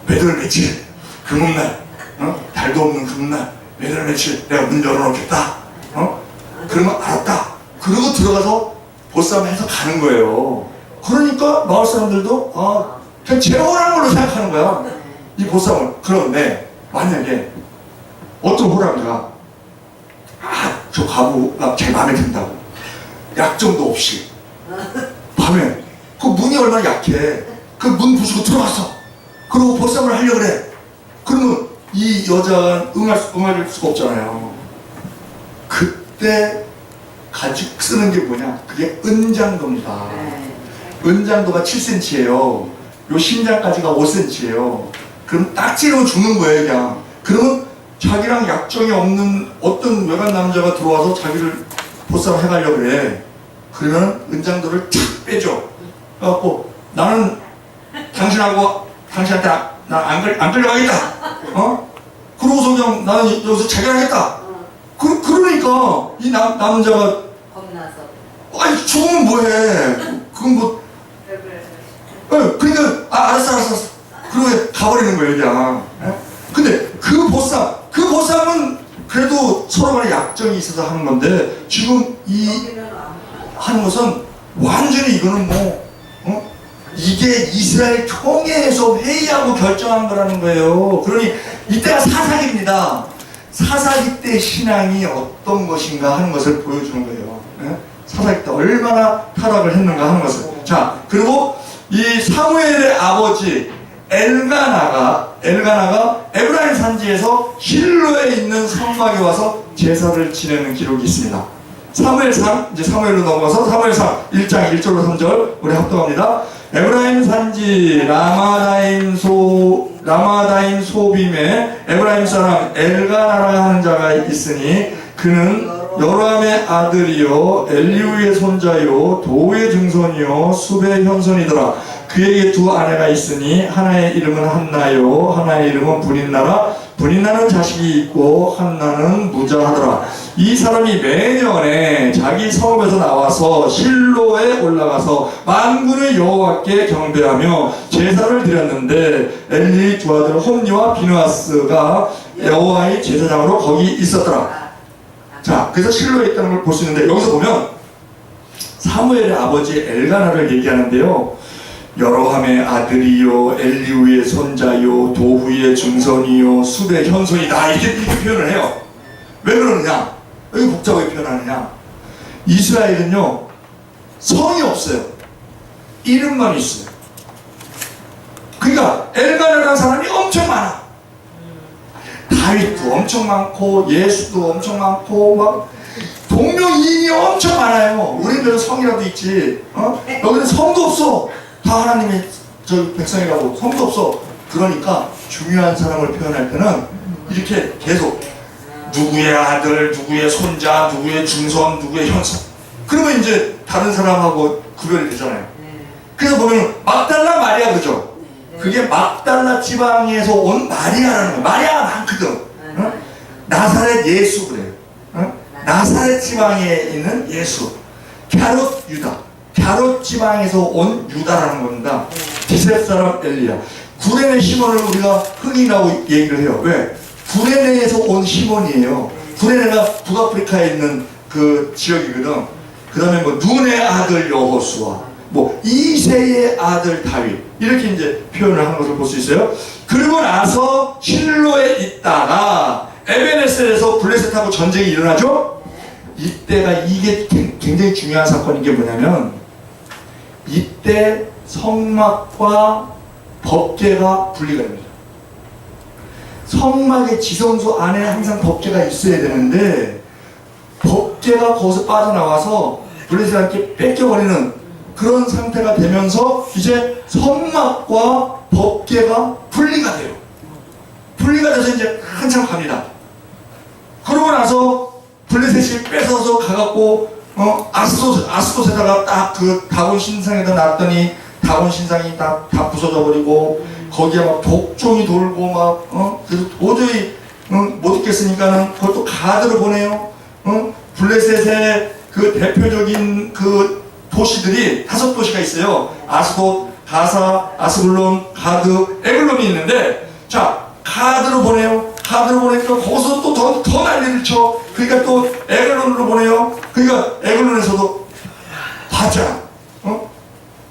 매달 며칠 금음날, 달도 없는 금음날 매달 며칠 내가 문 열어놓겠다. 그러면 알았다. 그러고 들어가서 보쌈해서 가는 거예요. 그러니까 마을 사람들도 그냥 제호라는 걸로 생각하는 거야. 이 보쌈을. 그런데 만약에 어떤 호랑이가 저 과부가 제 마음에 든다고 약점도 없이 밤에 그 문이 얼마나 약해. 그 문 부수고 들어갔어. 그리고 보쌈을 하려고 그래. 그러면 이 여자는 응할 수가 없잖아요. 그때 가지고 쓰는 게 뭐냐? 그게 은장도입니다. 은장도가 7cm예요. 요 심장까지가 5cm예요. 그럼 딱 찌르면 죽는 거예요, 그냥. 그러면 자기랑 약점이 없는 어떤 외간 남자가 들어와서 자기를 보쌈 해가려고 그래. 그러면 은장도를 착 빼줘. 그래갖고 나는 당신한테 안 끌려가겠다. 그러고서 그냥 나는 여기서 자결하겠다. 그러니까 이 남자가 겁나서. 아니 죽으면 뭐해. 그건 뭐. 그러니까 알았어. 그러고 가버리는 거예요, 그냥. 근데 그 보쌈은 그래도 서로 간에 약점이 있어서 하는 건데, 지금 이 하는 것은 완전히 이거는 이게 이스라엘 총회에서 회의하고 결정한 거라는 거예요. 그러니 이때가 사사기입니다. 사사기 때 신앙이 어떤 것인가 하는 것을 보여주는 거예요. 사사기 때 얼마나 타락을 했는가 하는 것을. 자, 그리고 이 사무엘의 아버지 엘가나가 엘가나가 에브라임 산지에서 실로에 있는 성막에 와서 제사를 지내는 기록이 있습니다. 사무엘상, 이제 사무엘로 넘어가서 사무엘상 1장 1절로 3절 우리 합독합니다. 에브라임 산지 라마다임 소빔에 에브라임 사람 엘가나라 하는 자가 있으니 그는 여로함의 아들이요 엘리우의 손자요 도우의 증손이요 숲의 현손이더라. 그에게 두 아내가 있으니 하나의 이름은 한나요 하나의 이름은 분인나라. 분인나는 자식이 있고 한나는 무자하더라. 이 사람이 매년에 자기 성읍에서 나와서 실로에 올라가서 만군의 여호와께 경배하며 제사를 드렸는데 엘리 두 아들 홈니와 비느하스가 여호와의 제사장으로 거기 있었더라. 자, 그래서 실로에 있다는 걸 볼 수 있는데 여기서 보면 사무엘의 아버지 엘가나를 얘기하는데요. 여로함의 아들이요 엘리우의 손자요 도후의 증손이요 숲의 현손이다 이렇게 표현을 해요. 왜 그러느냐? 왜 복잡하게 표현하느냐? 이스라엘은요 성이 없어요. 이름만 있어요. 그러니까 엘가나라는 사람이 엄청 많아. 다윗도 엄청 많고 예수도 엄청 많고 막 동명이인이 엄청 많아요. 우리는 그래도 성이라도 있지. 여기는 성도 없어. 다 하나님의 저 백성이라고 성도 없어. 그러니까 중요한 사람을 표현할 때는 이렇게 계속 누구의 아들, 누구의 손자, 누구의 증손, 누구의 현손. 그러면 이제 다른 사람하고 구별이 되잖아요. 그래서 보면 막달라 마리아 그죠? 그게 막달라 지방에서 온 마리아라는 거예요. 마리아가 많거든. 나사렛 예수 그래요. 나사렛 지방에 있는 예수. 갸롯 유다. 갸롯 지방에서 온 유다라는 겁니다. 디셉 사람 엘리야. 구레네 시몬을 우리가 흑인이라고 얘기를 해요. 왜? 구레네에서 온 시몬이에요. 구레네가 북아프리카에 있는 그 지역이거든. 그 다음에 뭐 눈의 아들 여호수아, 뭐 이새의 아들 다윗 이렇게 이제 표현을 하는 것을 볼 수 있어요. 그리고 나서 실로에 있다가 에베네셀에서 블레셋하고 전쟁이 일어나죠. 이때가 이게 굉장히 중요한 사건인 게 뭐냐면 이때 성막과 법궤가 분리가 됩니다. 성막의 지성소 안에 항상 법궤가 있어야 되는데 법궤가 거기서 빠져나와서 블레셋한테 뺏겨버리는 그런 상태가 되면서 이제 성막과 법궤가 분리가 돼요. 분리가 돼서 이제 한참 갑니다. 그러고 나서 블레셋이 뺏어서 가갖고 아스돗에다가 딱 그 다곤 신상에다 놨더니 다곤 신상이 다 부서져 버리고 거기에 막 독종이 돌고 막 그래서 도저히 못 있겠으니까는 그것도 가드로 보내요. 블레셋의 그 대표적인 그 도시들이 5도시가 있어요. 아스돗, 가사, 아스불론, 가드, 에글론이 있는데 자 가드로 보내요. 가드로 보내니까 거기서 또 더 난리를 쳐. 그러니까 또 에글론으로 보내요. 그러니까 에글론에서도 다잖아.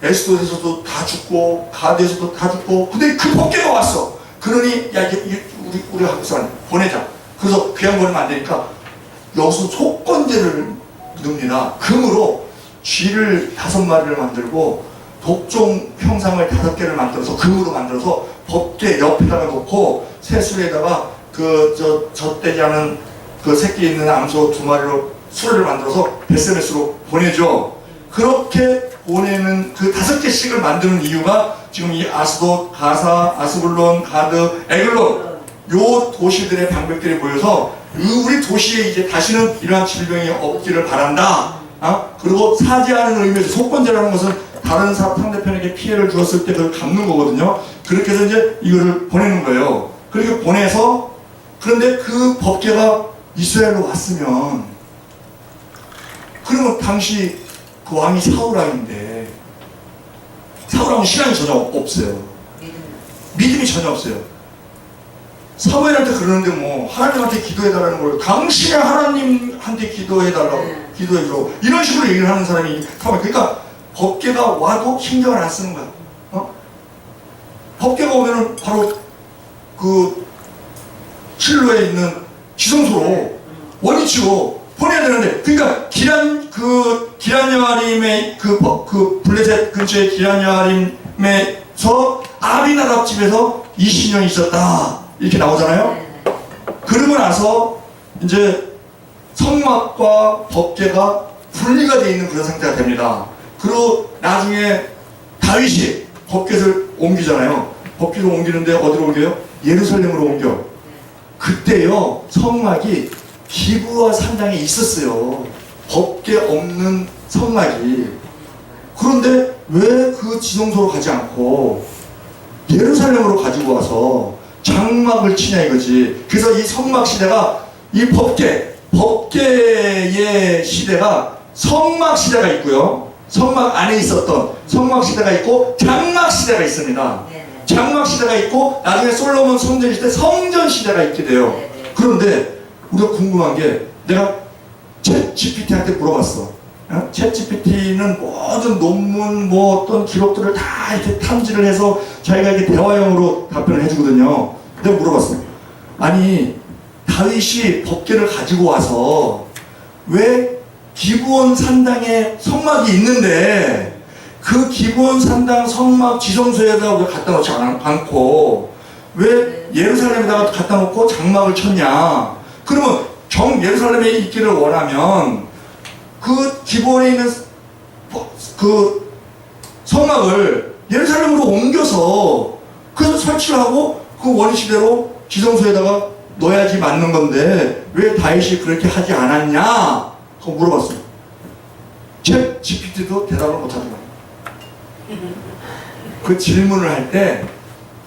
에스돗에서도 다 죽고 가드에서도 다 죽고 근데 그 법궤가 왔어. 그러니 야 이게 우리 학산 보내자. 그래서 그냥 보내면 안 되니까 여기서 속건제를 넣습니다. 금으로 쥐를 5마리를 만들고 독종 형상을 5개를 만들어서 금으로 만들어서 법궤 옆에다가 놓고 새술에다가 그 젖대지 않은 그 새끼 있는 암소 2마리로 수레를 만들어서 베스메스로 보내죠. 그렇게 보내는 그 5개씩을 만드는 이유가 지금 이 아스돗, 가사, 아스불론, 가드, 에글론 요 도시들의 방백들이 모여서 우리 도시에 이제 다시는 이러한 질병이 없기를 바란다. 그리고 사죄하는 의미에서 속건제라는 것은 다른 상대편에게 피해를 주었을 때 그걸 갚는 거거든요. 그렇게 해서 이제 이거를 보내는 거예요. 그렇게 보내서 그런데 그 법궤가 이스라엘로 왔으면 그러면 당시 그 왕이 사울왕인데 사울왕은 신앙이 전혀 없어요. 믿음이 전혀 없어요. 사무엘한테 그러는데 뭐 하나님한테 기도해달라는 걸 당신이 하나님한테 기도해달라고 기도해주라고 이런 식으로 얘기를 하는 사람이 사무엘. 그러니까 법궤가 와도 신경을 안 쓰는 거야. 법궤가 오면은 바로 그 실로에 있는 지성소로 원위치로 보내야 되는데 그러니까 기란 여아림의 그 블레셋 근처의 기란 여아림에서 아비나답 집에서 이 신령이 있었다 이렇게 나오잖아요. 네. 그러고 나서 이제 성막과 법궤가 분리가 되어 있는 그런 상태가 됩니다. 그리고 나중에 다윗이 법궤를 옮기잖아요. 법궤를 옮기는데 어디로 옮겨요? 예루살렘으로 옮겨. 그때요 성막이 기브와 산당에 있었어요. 법궤 없는 성막이. 그런데 왜 그 지성소로 가지 않고 예루살렘으로 가지고 와서 장막을 치냐 이거지. 그래서 이 성막 시대가 이 법궤의 시대가 성막 시대가 있고요. 성막 안에 있었던 성막 시대가 있고 장막 시대가 있습니다. 장막 시대가 있고 나중에 솔로몬 성전 시대 성전 시대가 있게 돼요. 그런데 우리가 궁금한 게 내가 챗 GPT한테 물어봤어. 챗 GPT는 모든 논문 뭐 어떤 기록들을 다 이렇게 탐지를 해서 자기가 이렇게 대화형으로 답변을 해주거든요. 내가 물어봤어. 아니 다윗이 법궤를 가지고 와서 왜 기브온 산당에 성막이 있는데 그 기브온 산당 성막 지성소에다가 우리가 갖다 놓지 않고 왜 예루살렘에다가 갖다 놓고 장막을 쳤냐. 그러면 예루살렘에 있기를 원하면 그 기브온에 있는 그 성막을 예루살렘으로 옮겨서 그래서 설치를 하고 그 원시대로 지성소에다가 넣어야지 맞는 건데 왜 다윗이 그렇게 하지 않았냐? 그거 물어봤어요. 챗 GPT도 대답을 못하더라고요. 그 질문을 할 때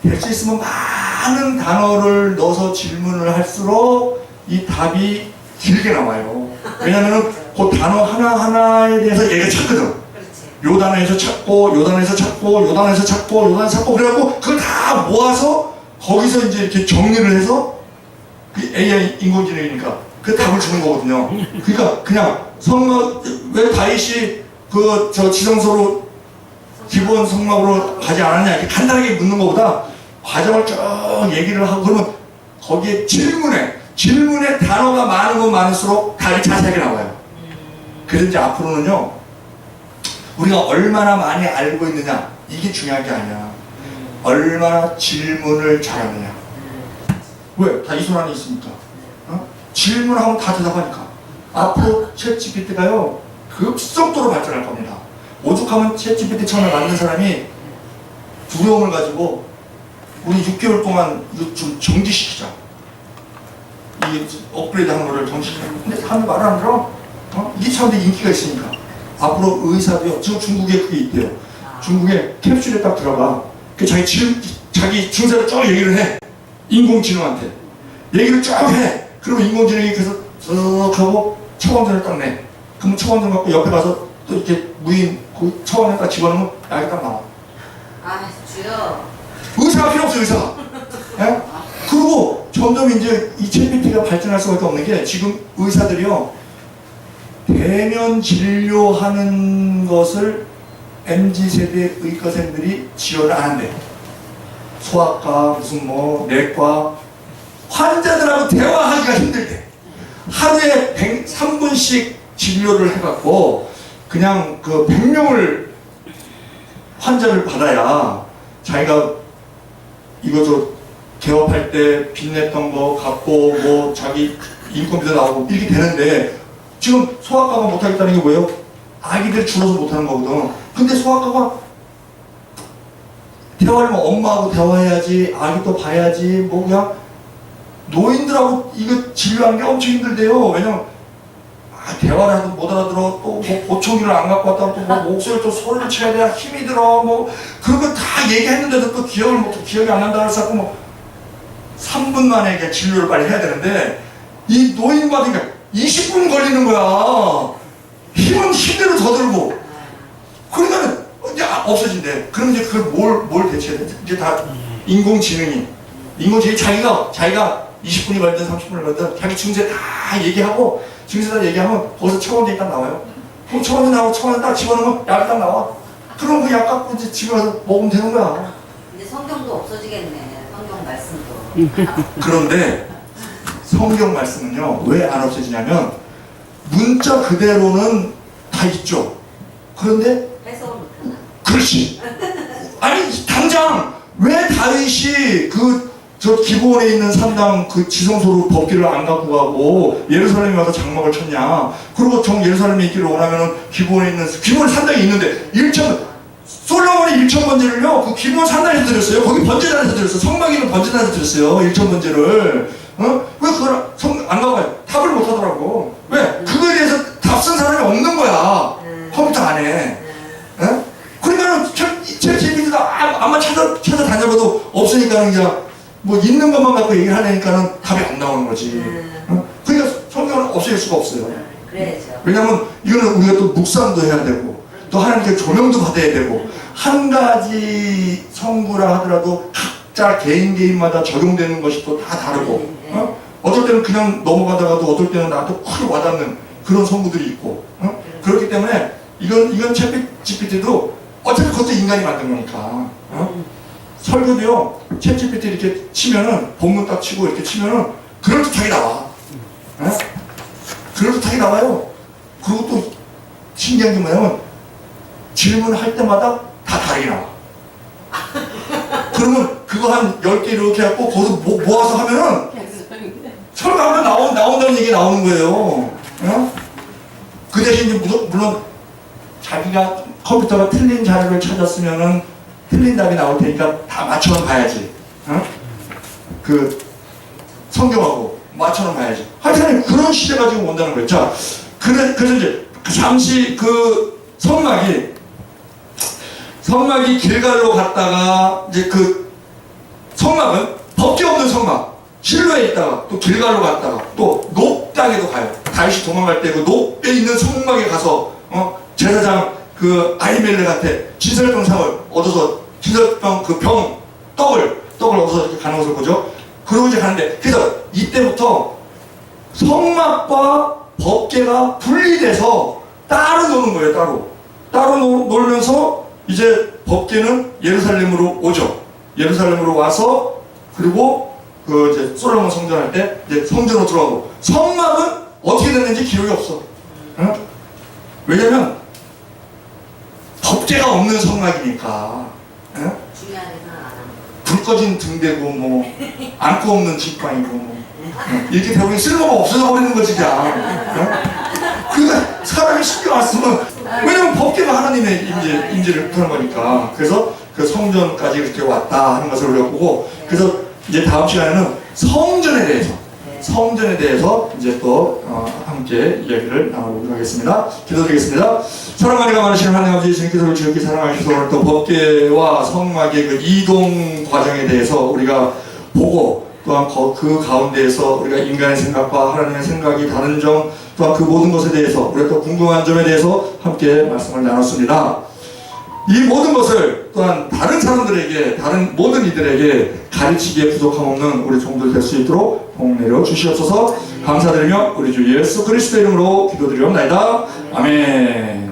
될 수 있으면 많은 단어를 넣어서 질문을 할수록 이 답이 길게 나와요. 왜냐하면 그 단어 하나하나에 대해서 얘가 찾거든. 요 단어에서 찾고 요 단어에서 찾고 요 단어에서 찾고 요 단어에서 찾고 그래갖고 그걸 다 모아서 거기서 이제 이렇게 정리를 해서 그 AI 인공지능이니까 그 답을 주는 거거든요. 그러니까 그냥 성막 왜 다윗이 그 저 지성소로 기본 성막으로 가지 않았냐 이렇게 간단하게 묻는 것보다 과정을 쭉 얘기를 하고 그러면 거기에 질문에 단어가 많으면 많을수록 답이 자세하게 나와요. 그래서 이제 앞으로는요 우리가 얼마나 많이 알고 있느냐 이게 중요한 게 아니야. 얼마나 질문을 잘하느냐. 왜? 다 이 손 안에 있으니까. 질문하면 다 대답하니까. 앞으로 챗GPT가요 급속도로 발전할 겁니다. 오죽하면 챗GPT 처음에 만든 사람이 두려움을 가지고 우리 6개월 동안 이거 좀 정지시키자. 이 업그레이드 한 거를 정지시키자. 근데 사람이 말을 안 들어. 이게 사람들이 인기가 있으니까. 앞으로 의사도요. 지금 중국에 그게 있대요. 중국에 캡슐에 딱 들어가. 그 자기 증세를 쭉 얘기를 해. 인공지능한테. 얘기를 쭉 해. 그러면 인공지능이 그래서 쓱 하고 처방전을 딱 내. 그러면 처방전 갖고 옆에 가서 또 이렇게 무인 그 처방전에 딱 집어넣으면 약이 딱 나와. 아, 주여. 의사가 필요 없어, 의사가. 예? 그리고 점점 이제 이 챗GPT가 발전할 수밖에 없는 게 지금 의사들이요. 대면 진료하는 것을 MZ세대 의과생들이 지원을 안 한대요. 소아과, 무슨 뭐, 내과. 환자들하고 대화하기가 힘들대. 하루에 3분씩 진료를 해갖고, 그냥 그 100명을 환자를 받아야 자기가 이거 저 개업할 때 빚냈던 거 갚고, 뭐, 자기 인건비도 나오고, 이렇게 되는데, 지금 소아과가 못하겠다는 게 뭐예요? 아기들 줄어서 못하는 거거든. 근데 소아과가 대화하려면 엄마하고 대화해야지, 아기도 봐야지, 뭐 그냥 노인들하고 이거 진료하는 게 엄청 힘들대요. 왜냐면 대화를 해도 못 알아들어. 또 뭐 보청기를 안 갖고 왔다고 또 뭐 목소리를 또 소리를 쳐야 돼야 힘이 들어. 뭐 그런 거 다 얘기했는데도 또 기억이 안 난다 그래서 뭐 3분 만에 그냥 진료를 빨리 해야 되는데 이 노인 받으니까 20분 걸리는 거야. 힘은 힘대로 더 들고. 그러니까 이제 없어진대. 그럼 이제 그걸 뭘 대체해야 돼? 이제 다 인공지능이 자기가 20분이 걸리든 30분이 걸리든 자기 증세 다 얘기하고 증세 다 얘기하면 거기서 처방전이 딱 나와요. 그럼 처방전 나오고 처방전 딱 집어넣으면 약이 딱 나와. 그럼 그 약 갖고 이제 집에 가서 먹으면 되는 거야. 이제 성경도 없어지겠네. 성경 말씀도. 그런데 성경 말씀은요 왜 안 없어지냐면 문자 그대로는 다 있죠. 그런데 해석을 못하나. 그렇지. 아니 당장 왜 다윗이 저 기브온에 있는 산당 그 지성소로 법궤를 안 갖고 가고 예루살렘에 와서 장막을 쳤냐? 그리고 정 예루살렘에 있기를 원하면은 기브온에 있는 기브온 산당이 있는데 솔로몬이 1,000번제를요 그 기브온 산당에서 드렸어요. 거기 번제단에서 드렸어요. 성막이는 번제단에서 드렸어요. 1,000번제를. 왜 그걸 안 가봐요? 답을 못 하더라고. 왜? 그거에 대해서 답 쓴 사람이 없는 거야. 컴퓨터 안에. 그러니까는 챗GPT도 아마 찾아다녀봐도 없으니까는 그냥 뭐 있는 것만 갖고 얘기를 하려니까는 답이 안 나오는 거지. 그러니까 성경은 없앨 수가 없어요. 그래야죠. 왜냐면 이거는 우리가 또 묵상도 해야 되고 또 하나님께 조명도 받아야 되고 한 가지 성구라 하더라도 각자 개인마다 적용되는 것이 또 다 다르고 어떨 때는 그냥 넘어가다가도 어떨 때는 나한테 확 와닿는 그런 성구들이 있고 그렇기 때문에 이건 챗GPT도 어차피 그것도 인간이 만든 거니까 설교도요 챗GPT 이렇게 치면은 본문 딱 치고 이렇게 치면은 그럴듯하게 나와. 그럴듯하게 나와요. 그리고 또 신기한 게 뭐냐면 질문할 때마다 다 다르게 나와. 그러면 그거 한 10개 이렇게 해갖고 거기서 모아서 하면은 설교하면 나온다는 얘기 나오는 거예요. 그 대신 물론 자기가 컴퓨터가 틀린 자료를 찾았으면은 틀린 답이 나올 테니까 다 맞춰는 봐야지. 그 성경하고 맞춰는 봐야지. 하여튼 그런 시대가 지금 온다는 거예요. 자, 그래서 이제 잠시 그 성막이 길갈로 갔다가 이제 그 성막은 법궤 없는 성막 실로에 있다가 또 길갈로 갔다가 또 높당에도 가요. 다윗이 도망갈 때 그 높에 있는 성막에 가서 제사장 그 아히멜렉한테 진설병 상을 얻어서 진설병 그 떡을 얻어서 이렇게 가는 것을 보죠. 그러고 이제 가는데 그래서 이때부터 성막과 법궤가 분리돼서 따로 노는 거예요. 따로 놀면서 이제 법궤는 예루살렘으로 오죠. 예루살렘으로 와서 그리고 그 이제 솔로몬 성전할 때 이제 성전으로 들어가고 성막은 어떻게 됐는지 기록이 없어. 왜냐면 법궤가 없는 성막이니까. 중요한 데는 안 하는 불 꺼진 등대고 뭐 안고 없는 집방이고 뭐 이렇게 되면 쓸모가 없어져 버리는 거지 그냥. 그러니까 사람이 신경 안 쓰면 왜냐면 법궤가 하나님의 임재를 표현한 거니까. 그래서 그 성전까지 이렇게 왔다 하는 것을 우리가 보고 그래서 이제 다음 시간에는 성전에 대해서 이제 또 함께 이야기를 나눠보도록 하겠습니다. 기도드리겠습니다. 사랑 은혜가 많으신 하나님 아버지 예수님께서 우리 지극히 사랑하셔서 오늘 또 법궤와 성막의 그 이동 과정에 대해서 우리가 보고 또한 그 가운데에서 우리가 인간의 생각과 하나님의 생각이 다른 점 또한 그 모든 것에 대해서 우리가 또 궁금한 점에 대해서 함께 말씀을 나눴습니다. 이 모든 것을 또한 다른 사람들에게 다른 모든 이들에게 가르치기에 부족함 없는 우리 종들 될 수 있도록 복 내려 주시옵소서. 감사드리며 우리 주 예수 그리스도 이름으로 기도드리옵나이다. 아멘.